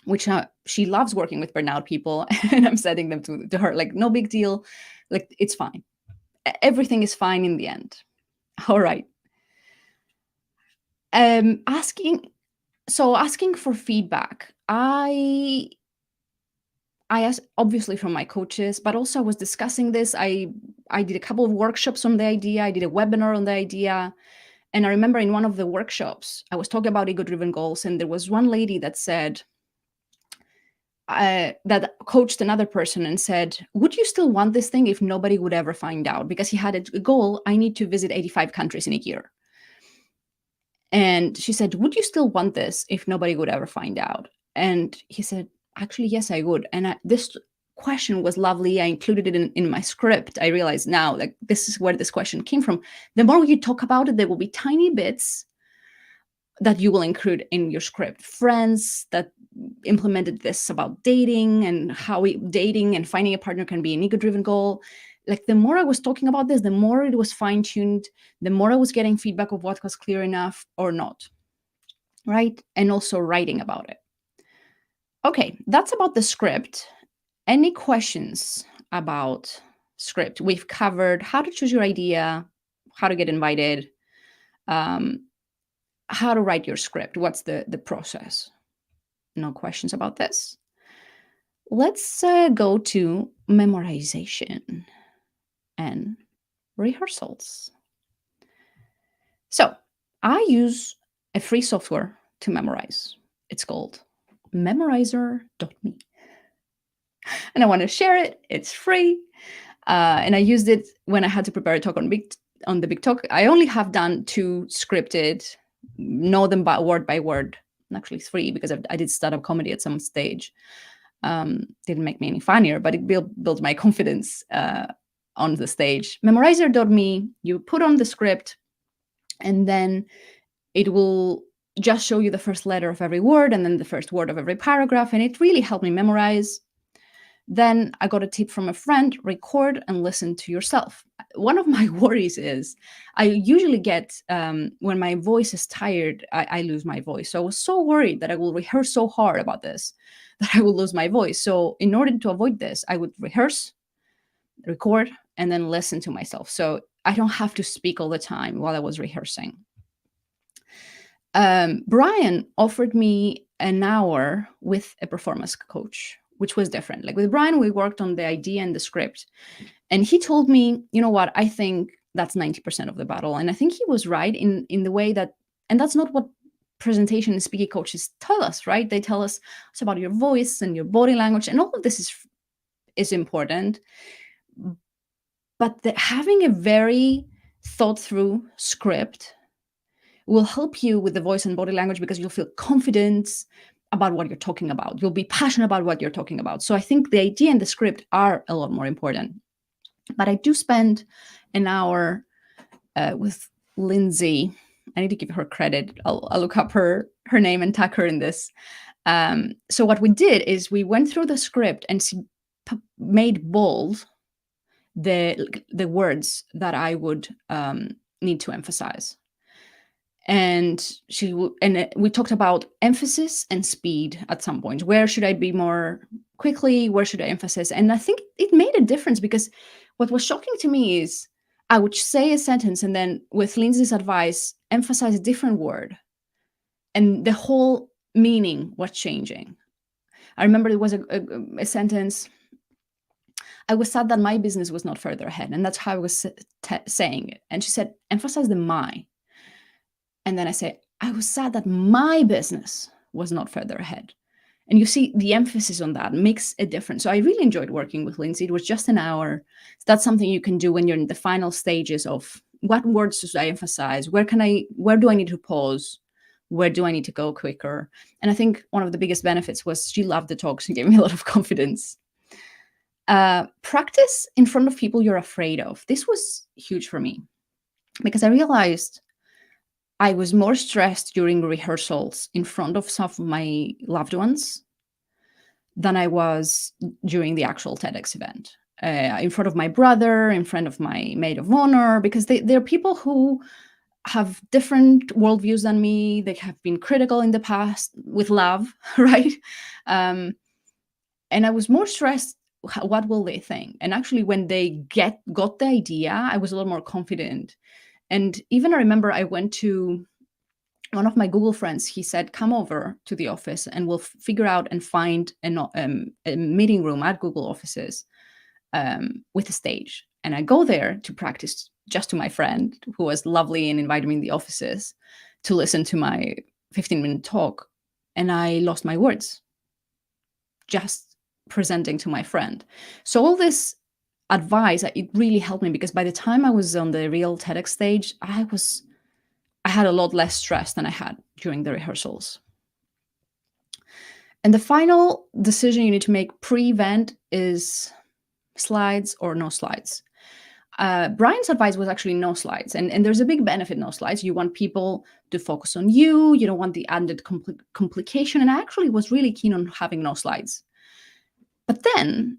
which she loves working with burnout people, and I'm sending them to her, like, no big deal, like, it's fine. Everything is fine in the end. All right. Asking for feedback. I asked, obviously, from my coaches, but also I was discussing this. I did a couple of workshops on the idea. I did a webinar on the idea. And I remember in one of the workshops, I was talking about ego-driven goals, and there was one lady that said, that coached another person and said, would you still want this thing if nobody would ever find out? Because he had a goal, I need to visit 85 countries in a year. And she said, would you still want this if nobody would ever find out? And he said, actually, yes, I would. And this question was lovely. I included it in my script. I realize now, like, this is where this question came from. The more you talk about it, there will be tiny bits that you will include in your script. Friends that implemented this about dating, and how dating and finding a partner can be an ego-driven goal. Like, the more I was talking about this, the more it was fine-tuned, the more I was getting feedback of what was clear enough or not, right? And also writing about it. Okay, that's about the script. Any questions about script? We've covered how to choose your idea, how to get invited, how to write your script. What's the process? No questions about this. Let's go to memorization and rehearsals. So I use a free software to memorize. It's called memorizer.me. And I want to share it. It's free. And I used it when I had to prepare a talk on the big talk. I only have done 2 scripted, know them word by word. Actually 3, because I did stand-up comedy at some stage. Didn't make me any funnier, but it built my confidence on the stage. Memorizer.me, you put on the script, and then it will just show you the first letter of every word and then the first word of every paragraph. And it really helped me memorize. Then I got a tip from a friend: record and listen to yourself. One of my worries is I usually get, when my voice is tired, I lose my voice. So I was so worried that I will rehearse so hard about this that I will lose my voice. So in order to avoid this, I would rehearse, record, and then listen to myself. So I don't have to speak all the time while I was rehearsing. Brian offered me an hour with a performance coach, which was different. Like, with Brian, we worked on the idea and the script. And he told me, you know what, I think that's 90% of the battle. And I think he was right in the way that, and that's not what presentation and speaking coaches tell us, right? They tell us it's about your voice and your body language, and all of this is important. But having a very thought through script will help you with the voice and body language, because you'll feel confident about what you're talking about. You'll be passionate about what you're talking about. So I think the idea and the script are a lot more important. But I do spend an hour with Lindsay. I need to give her credit. I'll look up her name and tag her in this. So what we did is we went through the script and made bold the words that I would need to emphasize. And we talked about emphasis and speed at some point. Where should I be more quickly? Where should I emphasize? And I think it made a difference, because what was shocking to me is I would say a sentence and then, with Lindsay's advice, emphasize a different word, and the whole meaning was changing. I remember there was a sentence: I was sad that my business was not further ahead. And that's how I was saying it. And she said, emphasize the my. And then I say, I was sad that my business was not further ahead. And you see, the emphasis on that makes a difference. So I really enjoyed working with Lindsay. It was just an hour. That's something you can do when you're in the final stages of, what words should I emphasize? Where do I need to pause? Where do I need to go quicker? And I think one of the biggest benefits was she loved the talks and gave me a lot of confidence. Practice in front of people you're afraid of. This was huge for me, because I realized I was more stressed during rehearsals in front of some of my loved ones than I was during the actual TEDx event. In front of my brother, in front of my maid of honor, because they're people who have different worldviews than me. They have been critical in the past with love, right? Um, and I was more stressed. What will they think? And actually, when they got the idea, I was a little more confident. And even I remember I went to one of my Google friends. He said, "Come over to the office, and we'll figure out and find a meeting room at Google offices with a stage." And I go there to practice just to my friend, who was lovely and invited me in the offices to listen to my 15-minute talk. And I lost my words just presenting to my friend. So all this advice, it really helped me, because by the time I was on the real TEDx stage, I had a lot less stress than I had during the rehearsals. And the final decision you need to make pre-event is slides or no slides. Brian's advice was actually no slides. And there's a big benefit no slides. You want people to focus on you. You don't want the added complication. And I actually was really keen on having no slides. But then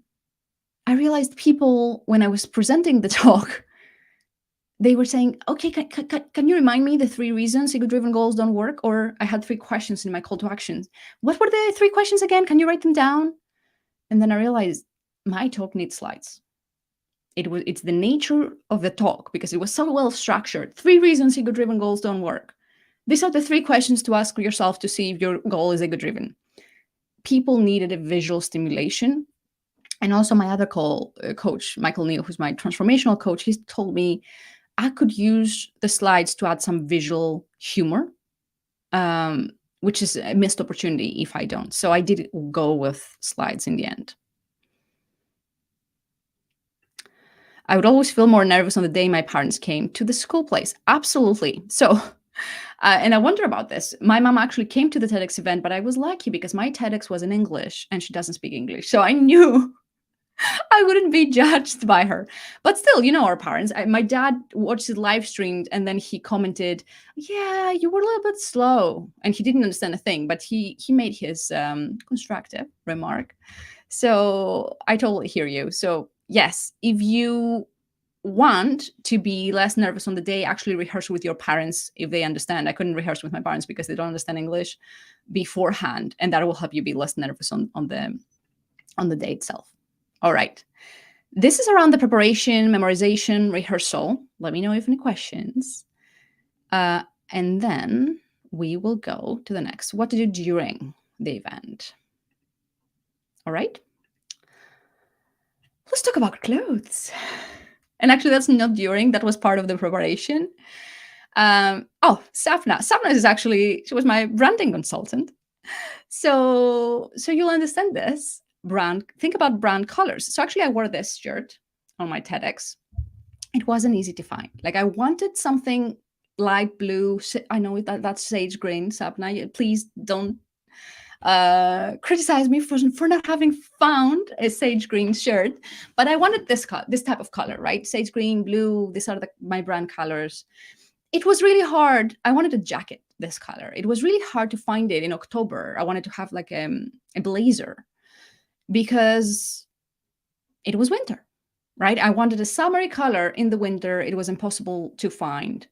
I realized people, when I was presenting the talk, they were saying, "Okay, can you remind me the 3 reasons ego-driven goals don't work?" Or I had 3 questions in my call to actions. "What were the 3 questions again? Can you write them down?" And then I realized my talk needs slides. It's the nature of the talk, because it was so well structured. 3 reasons ego-driven goals don't work. These are the 3 questions to ask yourself to see if your goal is ego-driven. People needed a visual stimulation. And also my other coach, Michael Neal, who's my transformational coach, he's told me I could use the slides to add some visual humor, which is a missed opportunity if I don't. So I did go with slides in the end. I would always feel more nervous on the day my parents came to the school place. Absolutely. So, and I wonder about this. My mom actually came to the TEDx event, but I was lucky because my TEDx was in English and she doesn't speak English. So I knew I wouldn't be judged by her. But still, our parents. My dad watched it live streamed and then he commented, "Yeah, you were a little bit slow." And he didn't understand a thing, but he made his constructive remark. So I totally hear you. So yes, if you want to be less nervous on the day, actually rehearse with your parents if they understand. I couldn't rehearse with my parents because they don't understand English beforehand, and that will help you be less nervous on the day itself. All right. This is around the preparation, memorization, rehearsal. Let me know if you have any questions. And then we will go to the next. What to do during the event. All right. Let's talk about clothes. And actually, that's not during. That was part of the preparation. Sapna. Sapna is actually, she was my branding consultant. So you'll understand this. Think about brand colors. So actually I wore this shirt on my TEDx. It wasn't easy to find. Like, I wanted something light blue. I know that's sage green, Sapna. Please don't criticize me for not having found a sage green shirt. But I wanted this type of color, right? Sage green, blue. These are my brand colors. It was really hard. I wanted a jacket this color. It was really hard to find it in October. I wanted to have like a blazer because it was winter, right? I wanted a summery color in the winter. It was impossible to find.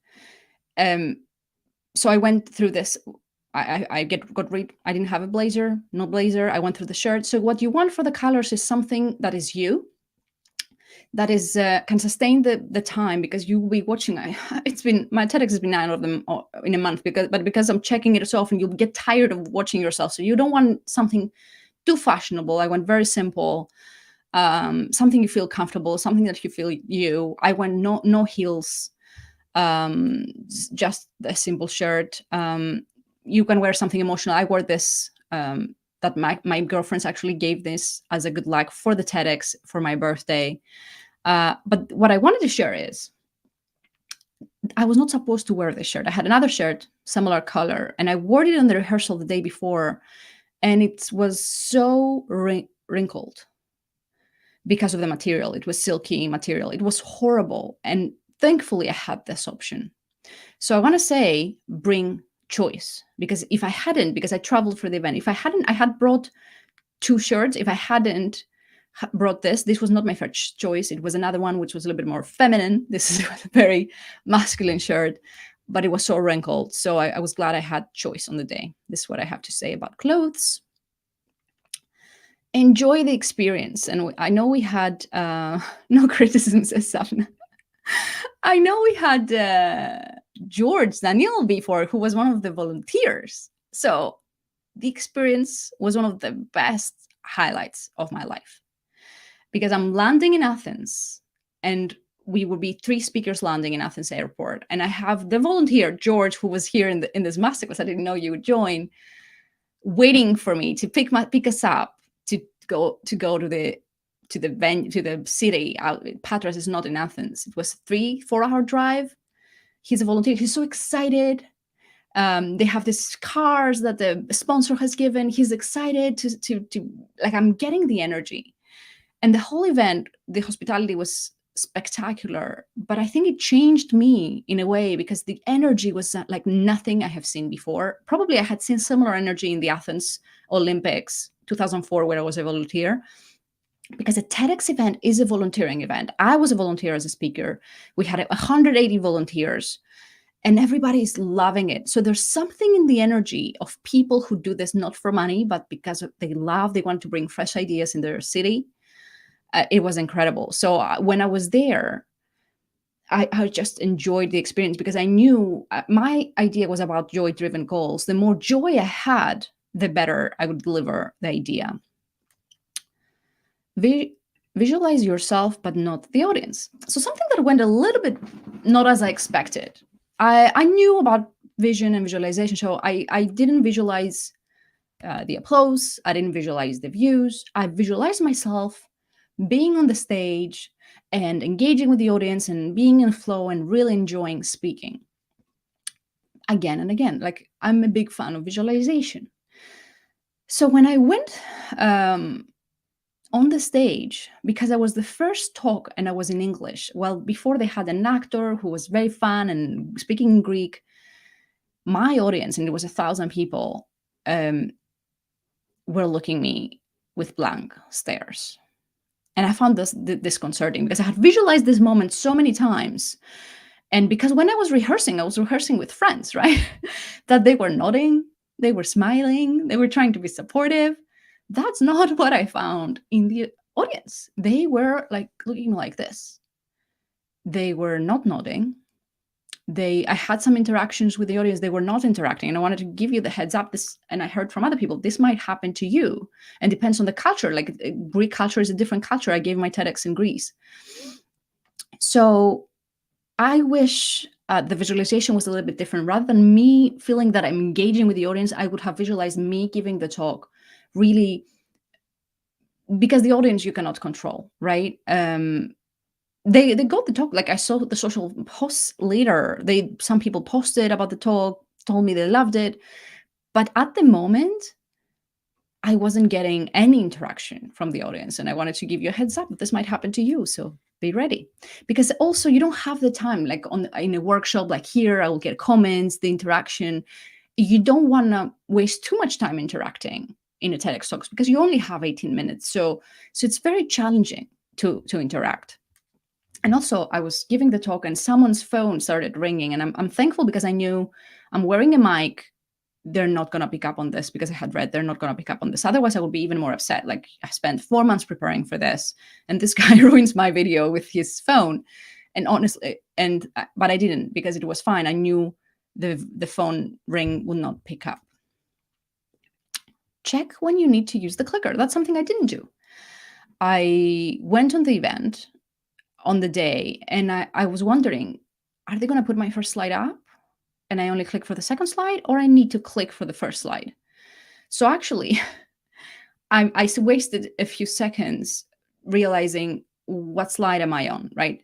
So I went through this. I didn't have a blazer, no blazer. I went through the shirt. So what you want for the colors is something that is you, that is can sustain the time, because you will be watching. My TEDx has been 9 of them in a month, because I'm checking it so often, you'll get tired of watching yourself. So you don't want something too fashionable. I went very simple, something you feel comfortable, something that you feel you. I went no heels, just a simple shirt. You can wear something emotional. I wore this that my girlfriends actually gave this as a good luck for the TEDx for my birthday. But what I wanted to share is I was not supposed to wear this shirt. I had another shirt, similar color, and I wore it on the rehearsal the day before, and it was so wrinkled because of the material. It was silky material. It was horrible. And thankfully, I had this option. So I want to say bring choice, because if I hadn't, because I traveled for the event, if I hadn't, I had brought 2 shirts. If I hadn't brought this was not my first choice. It was another one which was a little bit more feminine. This is a very masculine shirt, but it was so wrinkled. So I was glad I had choice on the day. This is what I have to say about clothes. Enjoy the experience. And I know we had no criticisms, as Safna. I know we had George Daniel before, who was one of the volunteers. So the experience was one of the best highlights of my life, because I'm landing in Athens, and we would be 3 speakers landing in Athens airport. And I have the volunteer, George, who was here in this masterclass. I didn't know you would join, waiting for me to pick us up to go to the venue, to the city. Patras is not in Athens. It was 3-4 hour drive. He's a volunteer. He's so excited. They have these cars that the sponsor has given. He's excited to like, I'm getting the energy. And the whole event, the hospitality was spectacular, but I think it changed me in a way, because the energy was like nothing I have seen before. Probably I had seen similar energy in the Athens Olympics 2004, where I was a volunteer, because a TEDx event is a volunteering event. I was a volunteer as a speaker. We had 180 volunteers, and everybody's loving it. So there's something in the energy of people who do this not for money, but because they love, they want to bring fresh ideas in their city. It was incredible. So when I was there, I just enjoyed the experience, because I knew my idea was about joy-driven goals. The more joy I had, the better I would deliver the idea. Visualize yourself, but not the audience. So something that went a little bit not as I expected. I knew about vision and visualization, so I didn't visualize the applause. I didn't visualize the views. I visualized myself being on the stage and engaging with the audience and being in flow and really enjoying speaking again and again. Like, I'm a big fan of visualization. So when I went on the stage, because I was the first talk and I was in English, well, before they had an actor who was very fun and speaking in Greek, my audience, and it was 1,000 people, were looking me with blank stares. And I found this disconcerting, because I had visualized this moment so many times. And because when I was rehearsing with friends, right? That they were nodding, they were smiling, they were trying to be supportive. That's not what I found in the audience. They were like looking like this. They were not nodding. I had some interactions with the audience. They were not interacting. And I wanted to give you the heads up. And I heard from other people, this might happen to you, and depends on the culture. Like, Greek culture is a different culture. I gave my TEDx in Greece. So I wish the visualization was a little bit different. Rather than me feeling that I'm engaging with the audience, I would have visualized me giving the talk, really, because the audience you cannot control, right? They got the talk. Like, I saw the social posts later. Some people posted about the talk, told me they loved it. But at the moment, I wasn't getting any interaction from the audience. And I wanted to give you a heads up that this might happen to you. So be ready. Because also, you don't have the time, like in a workshop like here, I will get comments, the interaction. You don't want to waste too much time interacting in a TEDx talks, because you only have 18 minutes. So it's very challenging to interact. And also, I was giving the talk and someone's phone started ringing, and I'm thankful, because I knew I'm wearing a mic. They're not going to pick up on this, because I had read they're not going to pick up on this. Otherwise, I would be even more upset. Like, I spent 4 months preparing for this, and this guy ruins my video with his phone. And honestly, but I didn't, because it was fine. I knew the phone ring would not pick up. Check when you need to use the clicker. That's something I didn't do. I went on the event on the day, and I was wondering, are they going to put my first slide up and I only click for the second slide, or I need to click for the first slide? So actually, I wasted a few seconds realizing, what slide am I on, right?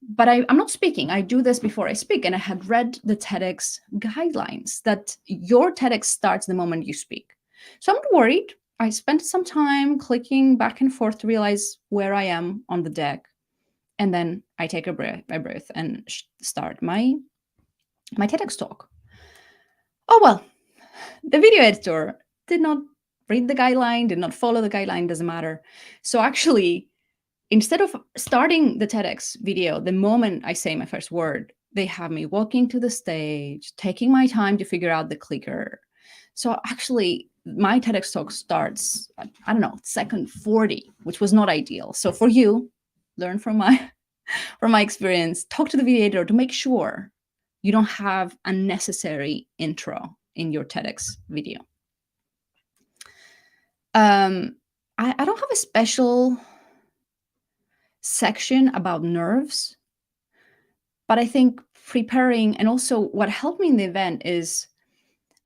But I'm not speaking. I do this before I speak, and I had read the TEDx guidelines that your TEDx starts the moment you speak. So I'm not worried. I spent some time clicking back and forth to realize where I am on the deck. And then I take a breath and start my my TEDx talk. Oh, well, the video editor did not read the guideline, did not follow the guideline, doesn't matter. So actually, instead of starting the TEDx video the moment I say my first word, they have me walking to the stage, taking my time to figure out the clicker. So actually, my TEDx talk starts, I don't know, second 40, which was not ideal. So for you, learn from my from my experience, talk to the video editor to make sure you don't have unnecessary intro in your TEDx video. I don't have a special section about nerves, but I think preparing, and also what helped me in the event is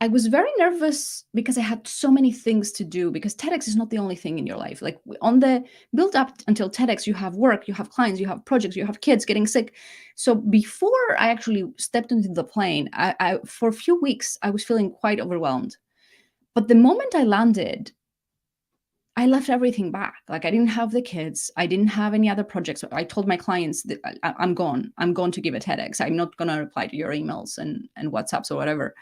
I was very nervous because I had so many things to do, because TEDx is not the only thing in your life. Like on the build up until TEDx, you have work, you have clients, you have projects, you have kids getting sick. So before I actually stepped into the plane, I for a few weeks, I was feeling quite overwhelmed. But the moment I landed, I left everything back. Like I didn't have the kids. I didn't have any other projects. I told my clients that I'm gone. I'm going to give a TEDx. I'm not going to reply to your emails and WhatsApps or whatever.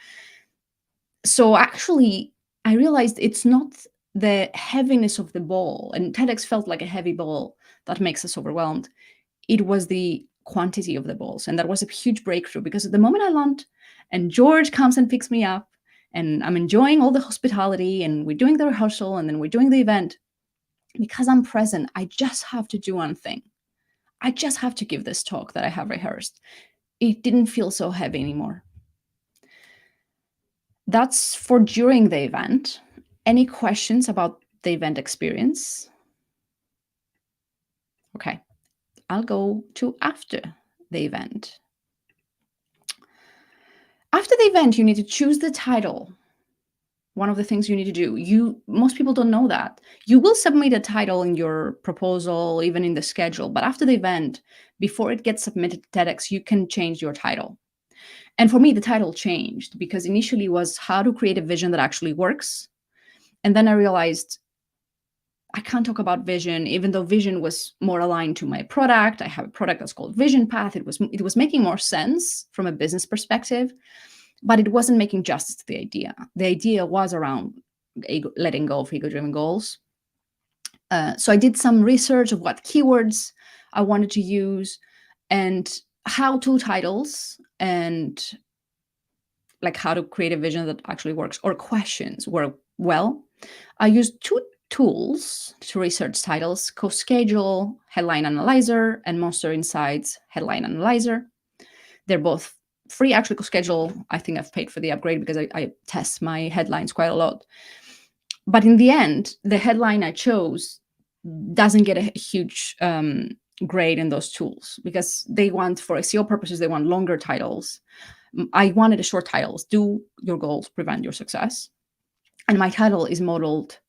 So actually, I realized it's not the heaviness of the ball, and TEDx felt like a heavy ball that makes us overwhelmed. It was the quantity of the balls. And that was a huge breakthrough, because at the moment I land and George comes and picks me up, and I'm enjoying all the hospitality, and we're doing the rehearsal, and then we're doing the event, because I'm present, I just have to do one thing. I just have to give this talk that I have rehearsed. It didn't feel so heavy anymore. That's for during the event. Any questions about the event experience? Okay, I'll go to after the event. After the event, you need to choose the title. One of the things you need to do, most people don't know that. You will submit a title in your proposal, even in the schedule, but after the event, before it gets submitted to TEDx, you can change your title. And for me, the title changed, because initially it was how to create a vision that actually works. And then I realized I can't talk about vision, even though vision was more aligned to my product. I have a product that's called Vision Path. It was making more sense from a business perspective, but it wasn't making justice to the idea. The idea was around letting go of ego-driven goals. So I did some research of what keywords I wanted to use, and how-to titles, and like how to create a vision that actually works, or questions work well. I used two tools to research titles: CoSchedule Headline Analyzer and Monster Insights Headline Analyzer. They're both free. Actually, CoSchedule, I think I've paid for the upgrade, because I test my headlines quite a lot. But in the end, the headline I chose doesn't get a huge grade in those tools, because they want, for SEO purposes, they want longer titles. I wanted a short titles: do your goals prevent your success? And my title is modeled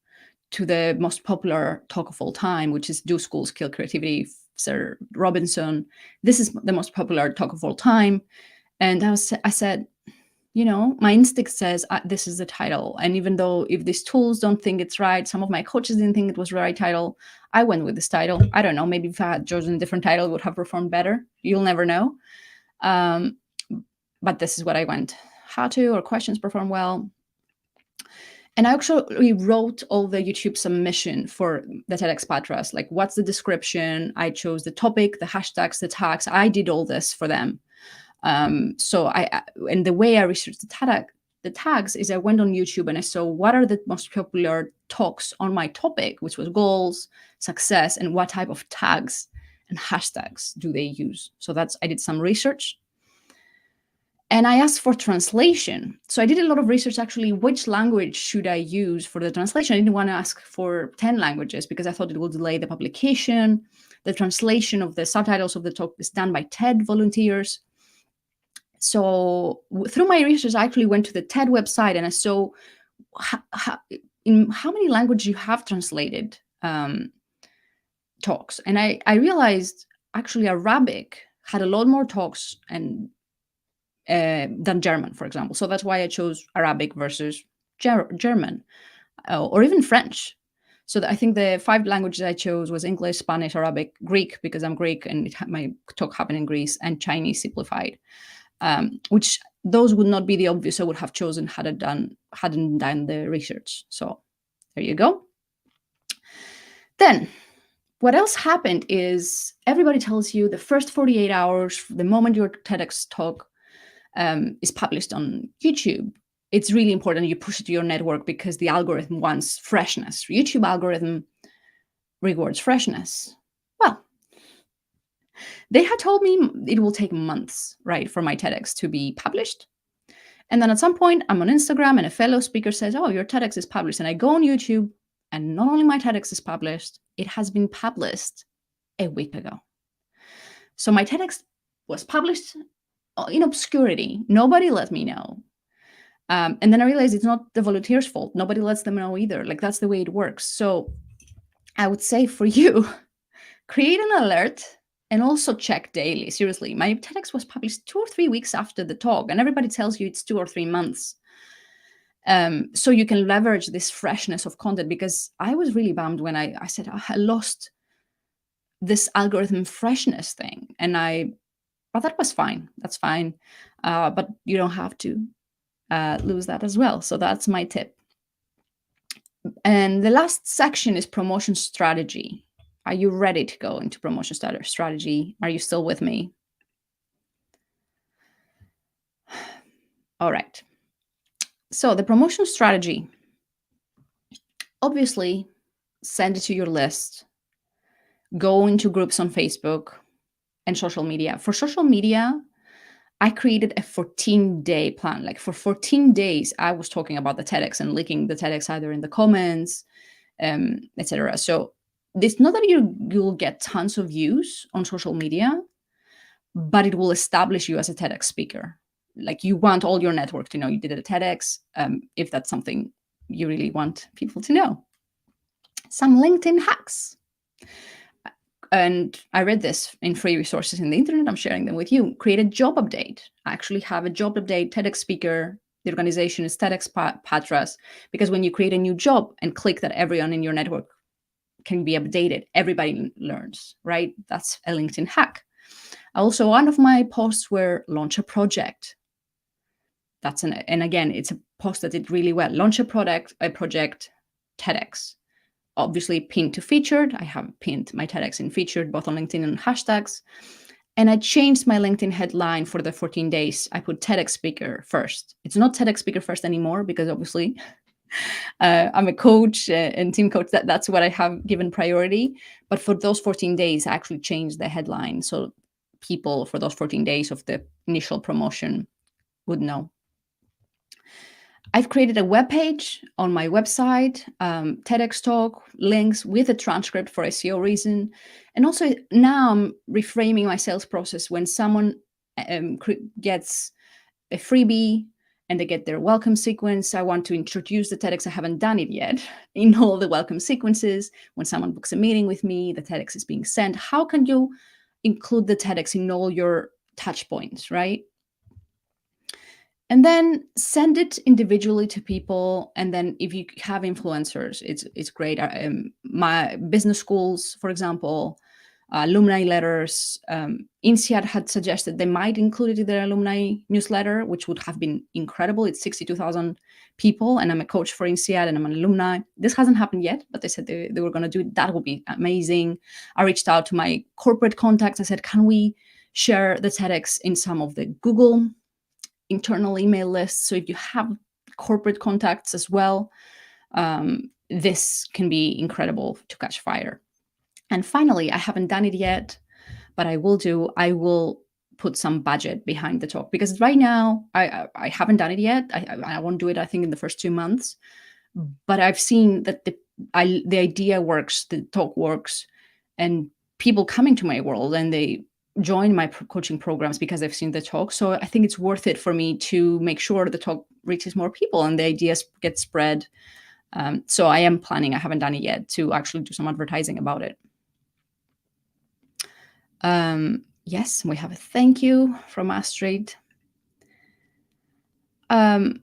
to the most popular talk of all time, which is Do Schools Kill Creativity, Sir Robinson. This is the most popular talk of all time. And I said, my instinct says this is the title. And even though if these tools don't think it's right, some of my coaches didn't think it was the right title, I went with this title. I don't know, maybe if I had chosen a different title, it would have performed better. You'll never know. But this is what I went. How to, or questions perform well. And I actually wrote all the YouTube submission for the TEDx Patras. Like, what's the description? I chose the topic, the hashtags, the tags. I did all this for them. So and the way I researched the tags is I went on YouTube and I saw what are the most popular talks on my topic, which was goals, success, and what type of tags and hashtags do they use. So I did some research. And I asked for translation. So I did a lot of research, actually, which language should I use for the translation? I didn't want to ask for 10 languages, because I thought it would delay the publication. The translation of the subtitles of the talk is done by TED volunteers. So through my research, I actually went to the TED website and I saw in how many languages you have translated talks. And I realized actually Arabic had a lot more talks and than German, for example. So that's why I chose Arabic versus German, or even French. So I think the 5 languages I chose was English, Spanish, Arabic, Greek, because I'm Greek and my talk happened in Greece, and Chinese simplified, which those would not be the obvious I would have chosen hadn't done the research. So there you go. Then what else happened is everybody tells you the first 48 hours, the moment your TEDx talk is published on YouTube, it's really important you push it to your network because the algorithm wants freshness. YouTube algorithm rewards freshness. Well, they had told me it will take months, right, for my TEDx to be published. And then at some point, I'm on Instagram and a fellow speaker says, oh, your TEDx is published. And I go on YouTube and not only my TEDx is published, it has been published a week ago. So my TEDx was published in obscurity. Nobody let me know. And then I realized it's not the volunteers' fault. Nobody lets them know either. Like, that's the way it works. So I would say for you, create an alert and also check daily. Seriously, my TEDx was published 2 or 3 weeks after the talk, and everybody tells you it's 2 or 3 months. So you can leverage this freshness of content, because I was really bummed when I said, oh, I lost this algorithm freshness thing. But that was fine. That's fine. But you don't have to lose that as well. So that's my tip. And the last section is promotion strategy. Are you ready to go into promotion strategy? Are you still with me? All right. So the promotion strategy, obviously, send it to your list. Go into groups on Facebook and social media. For social media, I created a 14-day plan. Like, for 14 days, I was talking about the TEDx and linking the TEDx either in the comments, etc. So it's not that you'll get tons of views on social media, but it will establish you as a TEDx speaker. Like, you want all your network to know you did a TEDx, if that's something you really want people to know. Some LinkedIn hacks. And I read this in free resources in the internet. I'm sharing them with you. Create a job update. I actually have a job update, TEDx speaker. The organization is TEDx Patras, because when you create a new job and click that everyone in your network can be updated, everybody learns, right? That's a LinkedIn hack. Also, one of my posts were launch a project. And again, it's a post that did really well. Launch a project, TEDx. Obviously pinned to featured. I have pinned my TEDx in featured, both on LinkedIn and hashtags. And I changed my LinkedIn headline for the 14 days. I put TEDx speaker first. It's not TEDx speaker first anymore, because obviously I'm a coach and team coach. That's what I have given priority. But for those 14 days, I actually changed the headline. So people for those 14 days of the initial promotion would know. I've created a webpage on my website, TEDx talk, links with a transcript for SEO reason. And also now I'm reframing my sales process. When someone gets a freebie and they get their welcome sequence, I want to introduce the TEDx. I haven't done it yet in all the welcome sequences. When someone books a meeting with me, the TEDx is being sent. How can you include the TEDx in all your touch points, right? And then send it individually to people. And then if you have influencers, it's great. My business schools, for example, alumni letters. INSEAD had suggested they might include it in their alumni newsletter, which would have been incredible. It's 62,000 people, and I'm a coach for INSEAD and I'm an alumni. This hasn't happened yet, but they said they were going to do it. That would be amazing. I reached out to my corporate contacts. I said, can we share the TEDx in some of the Google internal email lists? So if you have corporate contacts as well, this can be incredible to catch fire. And finally, I haven't done it yet, but I will put some budget behind the talk, because right now I haven't done it yet. I won't do it, I think, in the first 2 months, but I've seen that the idea works, the talk works, and people coming to my world and they join my coaching programs because I've seen the talk. So I think it's worth it for me to make sure the talk reaches more people and the ideas get spread. So I am planning, I haven't done it yet, to actually do some advertising about it. Yes, we have a thank you from Astrid. And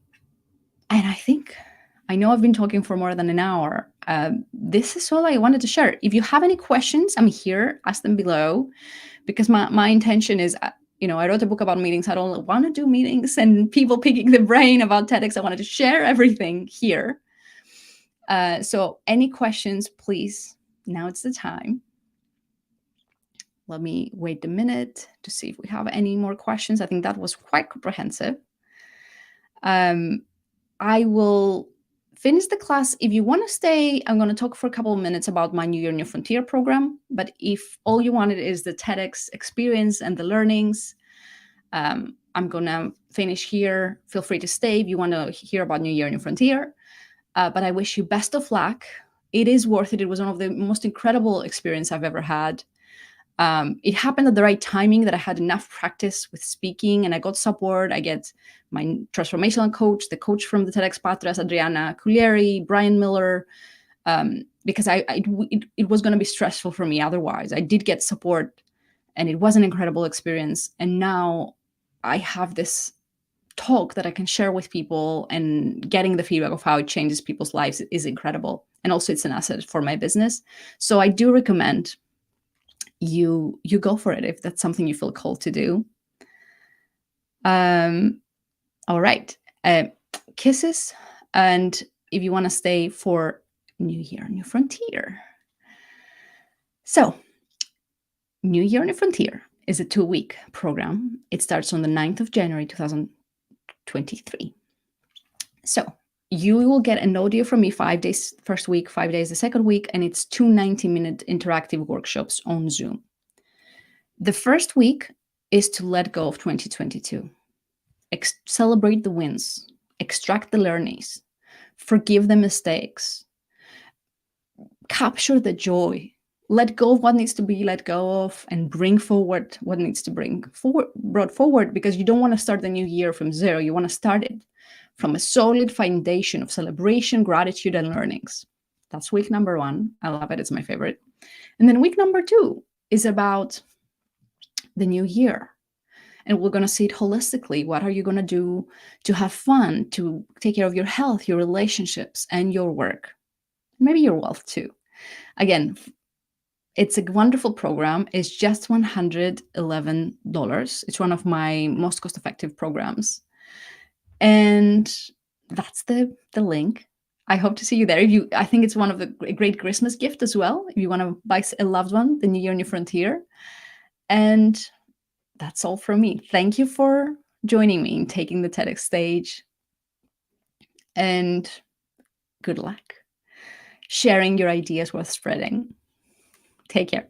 I know I've been talking for more than an hour. This is all I wanted to share. If you have any questions, I'm here, ask them below, because my intention is I wrote a book about meetings. I don't want to do meetings and people picking the brain about TEDx. I wanted to share everything here. So any questions, please, now it's the time. Let me wait a minute to see if we have any more questions. I think that was quite comprehensive. I will finish the class. If you want to stay, I'm going to talk for a couple of minutes about my New Year, New Frontier program. But if all you wanted is the TEDx experience and the learnings, I'm going to finish here. Feel free to stay if you want to hear about New Year, New Frontier. But I wish you best of luck. It is worth it. It was one of the most incredible experiences I've ever had. It happened at the right timing, that I had enough practice with speaking and I got support. I get my transformational coach, the coach from the TEDx Patras, Adriana Cuglieri, Brian Miller, because it was going to be stressful for me otherwise. I did get support and it was an incredible experience. And now I have this talk that I can share with people, and getting the feedback of how it changes people's lives is incredible. And also it's an asset for my business. So I do recommend you go for it if that's something you feel called to do. All right. Kisses. And if you want to stay for New Year, New Frontier. So New Year, New Frontier is a 2-week program. It starts on the 9th of January, 2023. So you will get an audio from me 5 days first week, 5 days the second week, and it's 2 90-minute interactive workshops on Zoom. The first week is to let go of 2022. Celebrate the wins, extract the learnings, forgive the mistakes, capture the joy, let go of what needs to be let go of, and bring forward what needs to brought forward, because you don't want to start the new year from zero. You want to start it from a solid foundation of celebration, gratitude, and learnings. That's week number 1. I love it. It's my favorite. And then week number 2 is about the new year. And we're going to see it holistically. What are you going to do to have fun, to take care of your health, your relationships, and your work? Maybe your wealth too. Again, it's a wonderful program. It's just $111. It's one of my most cost-effective programs. And that's the link. I hope to see you there. I think it's one of the great Christmas gift as well. If you want to buy a loved one, the New Year, New Frontier. And that's all from me. Thank you for joining me in taking the TEDx stage. And good luck. Sharing your ideas worth spreading. Take care.